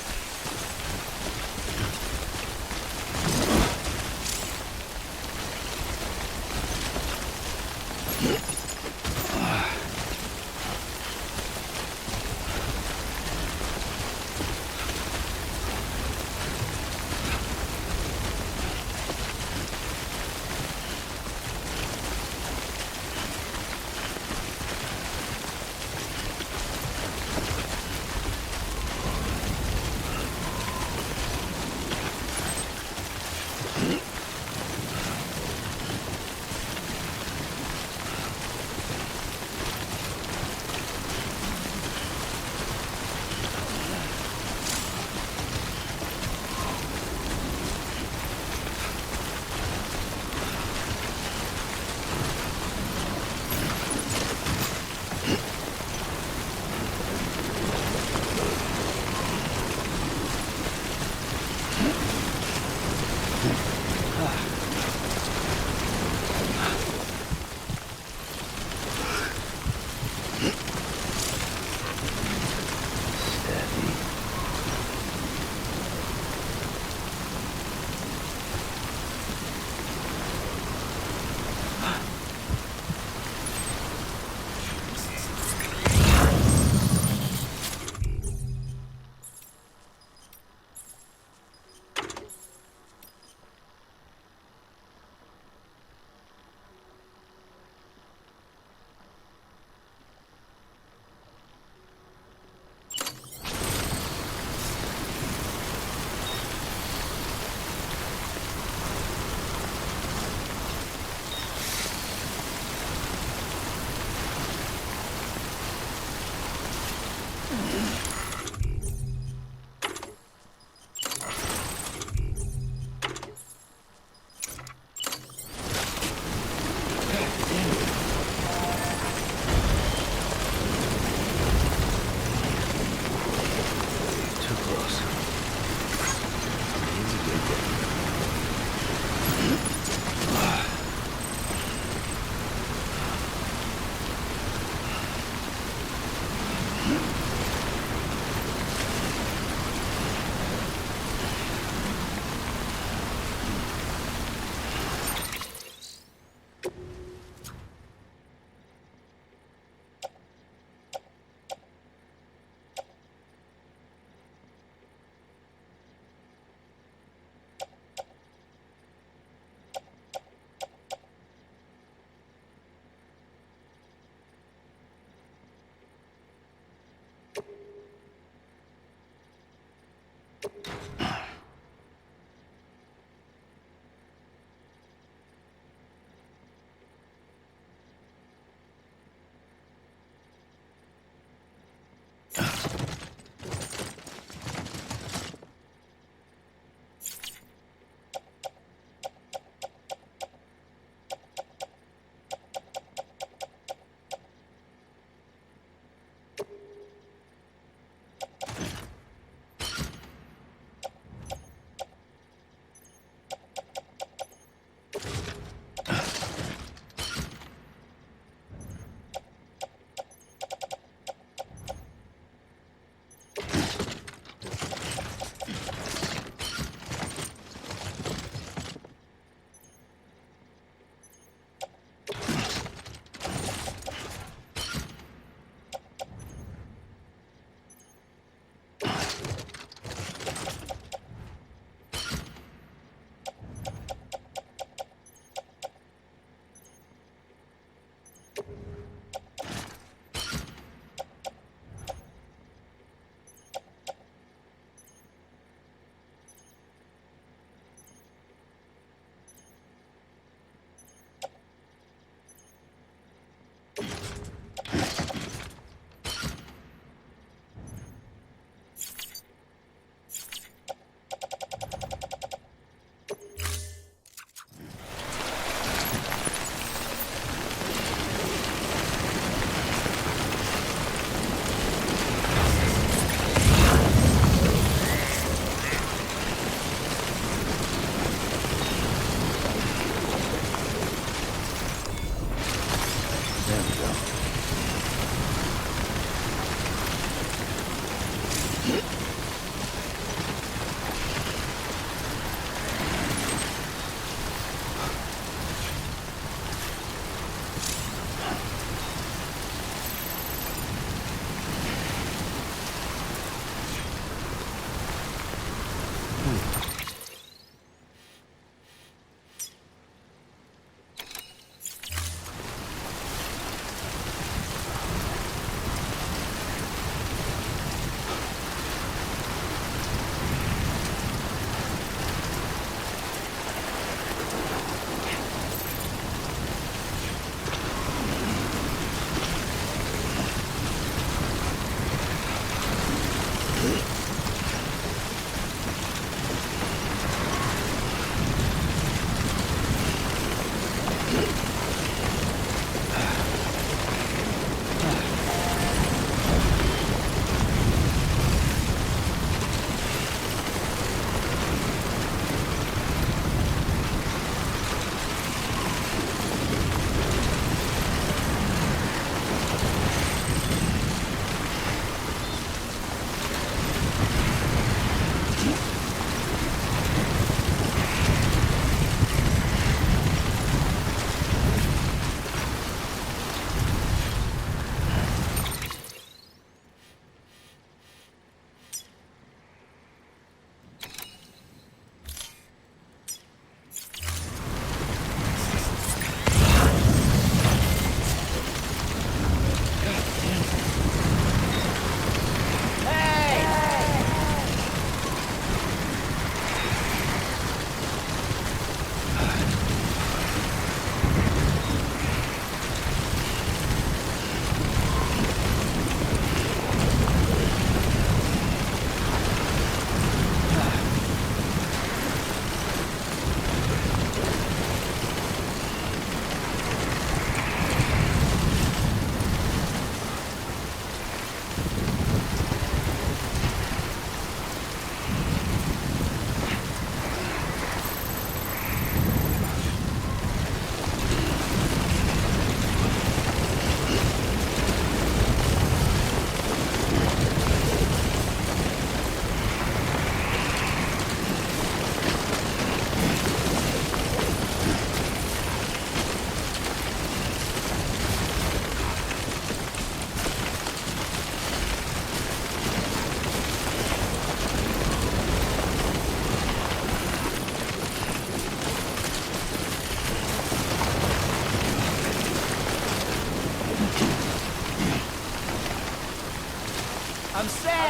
I'm Sam!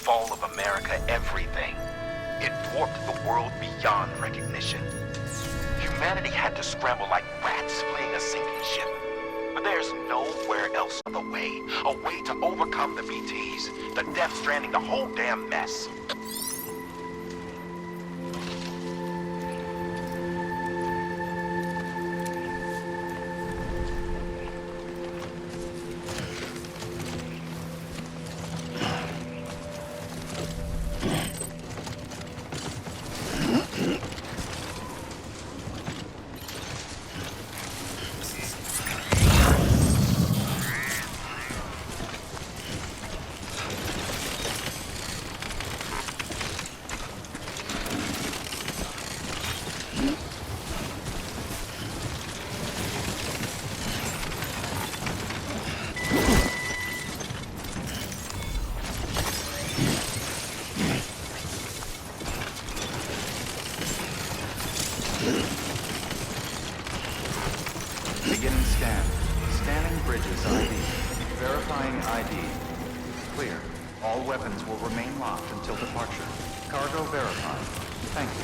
fall of America everything. It dwarfed the world beyond recognition. Humanity had to scramble like rats fleeing a sinking ship. But there's nowhere else a way to overcome the BTs, the death stranding, the whole damn mess.
Beginning scan. Scanning bridges ID. Verifying ID. Clear. All weapons will remain locked until departure. Cargo verified. Thank you.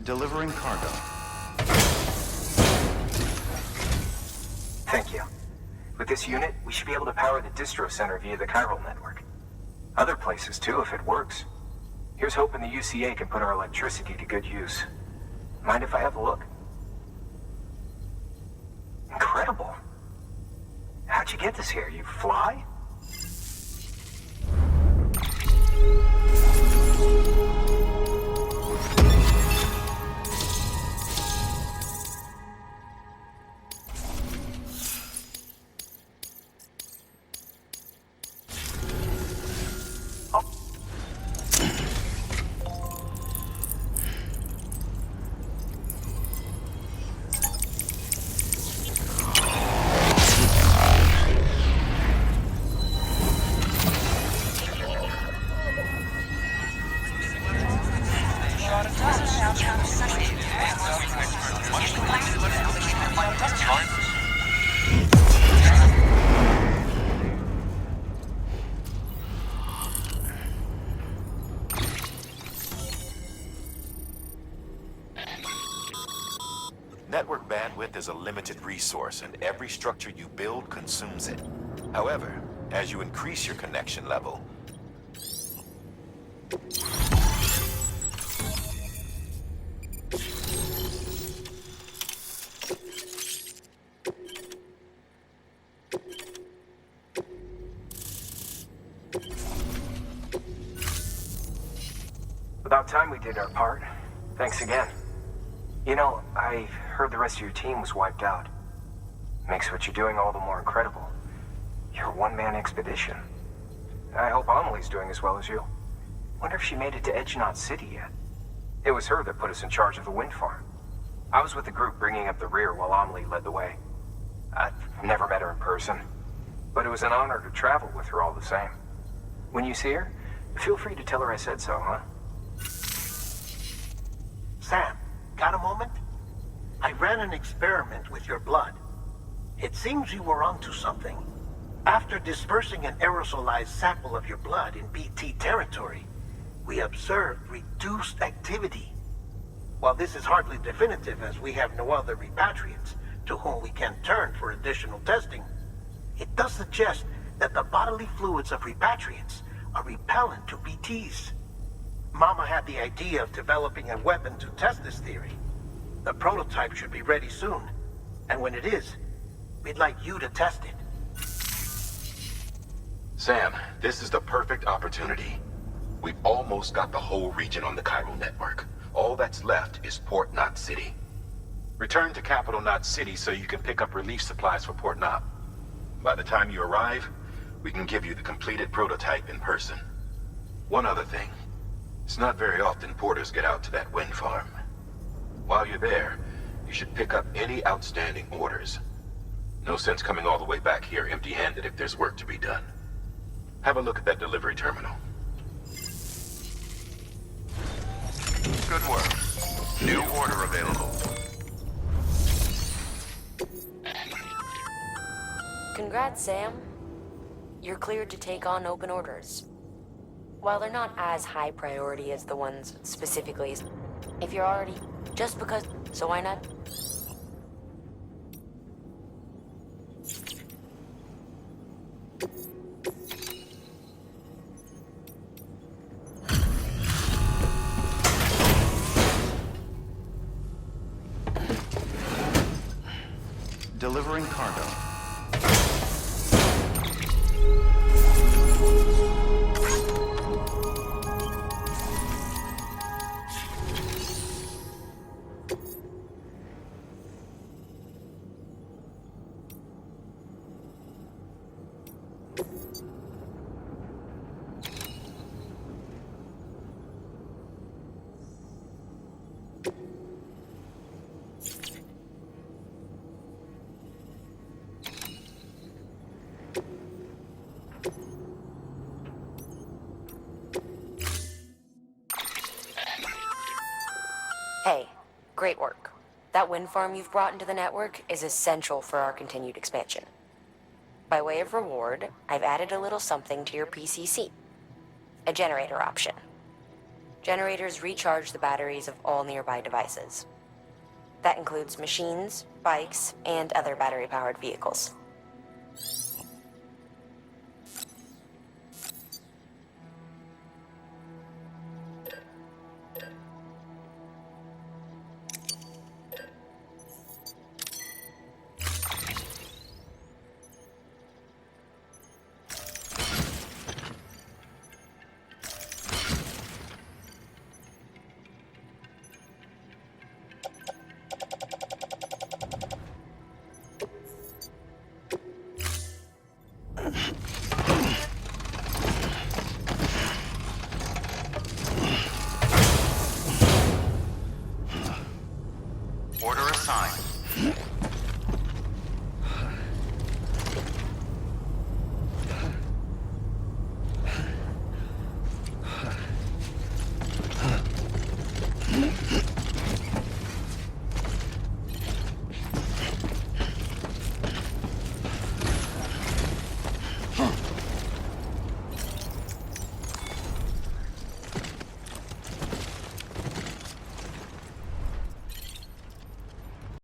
Delivering cargo.
Thank you. With this unit, we should be able to power the distro center via the chiral network. Other places too, if it works. Here's hoping the UCA can put our electricity to good use. Mind if I have a look? Incredible. How'd you get this here? You fly?
Network bandwidth is a limited resource, and every structure you build consumes it. However, as you increase your connection level,
About time we did our part. Thanks again. You know, I heard the rest of your team was wiped out. Makes what you're doing all the more incredible. You're a one-man expedition. I hope Amelie's doing as well as you. Wonder if she made it to Edgenot City yet. It was her that put us in charge of the wind farm. I was with the group bringing up the rear while Amelie led the way. I've never met her in person, but it was an honor to travel with her all the same. When you see her, feel free to tell her I said so, huh?
Sam, got a moment? I ran an experiment with your blood. It seems you were onto something. After dispersing an aerosolized sample of your blood in BT territory, we observed reduced activity. While this is hardly definitive as we have no other repatriates to whom we can turn for additional testing, it does suggest that the bodily fluids of repatriates are repellent to BTs. Mama had the idea of developing a weapon to test this theory. The prototype should be ready soon, and when it is, we'd like you to test it.
Sam, this is the perfect opportunity. We've almost got the whole region on the Chiral network. All that's left is Port Knot City. Return to Capital Knot City so you can pick up relief supplies for Port Knot. By the time you arrive, we can give you the completed prototype in person. One other thing. It's not very often porters get out to that wind farm. While you're there, you should pick up any outstanding orders. No sense coming all the way back here empty-handed if there's work to be done. Have a look at that delivery terminal.
Good work. New order available.
Congrats, Sam. You're cleared to take on open orders. While they're not as high priority as the ones specifically, if you're already... just because... so why not?
Delivering cargo.
Hey, great work. That wind farm you've brought into the network is essential for our continued expansion. By way of reward, I've added a little something to your PCC. A generator option. Generators recharge the batteries of all nearby devices. That includes machines, bikes, and other battery-powered vehicles.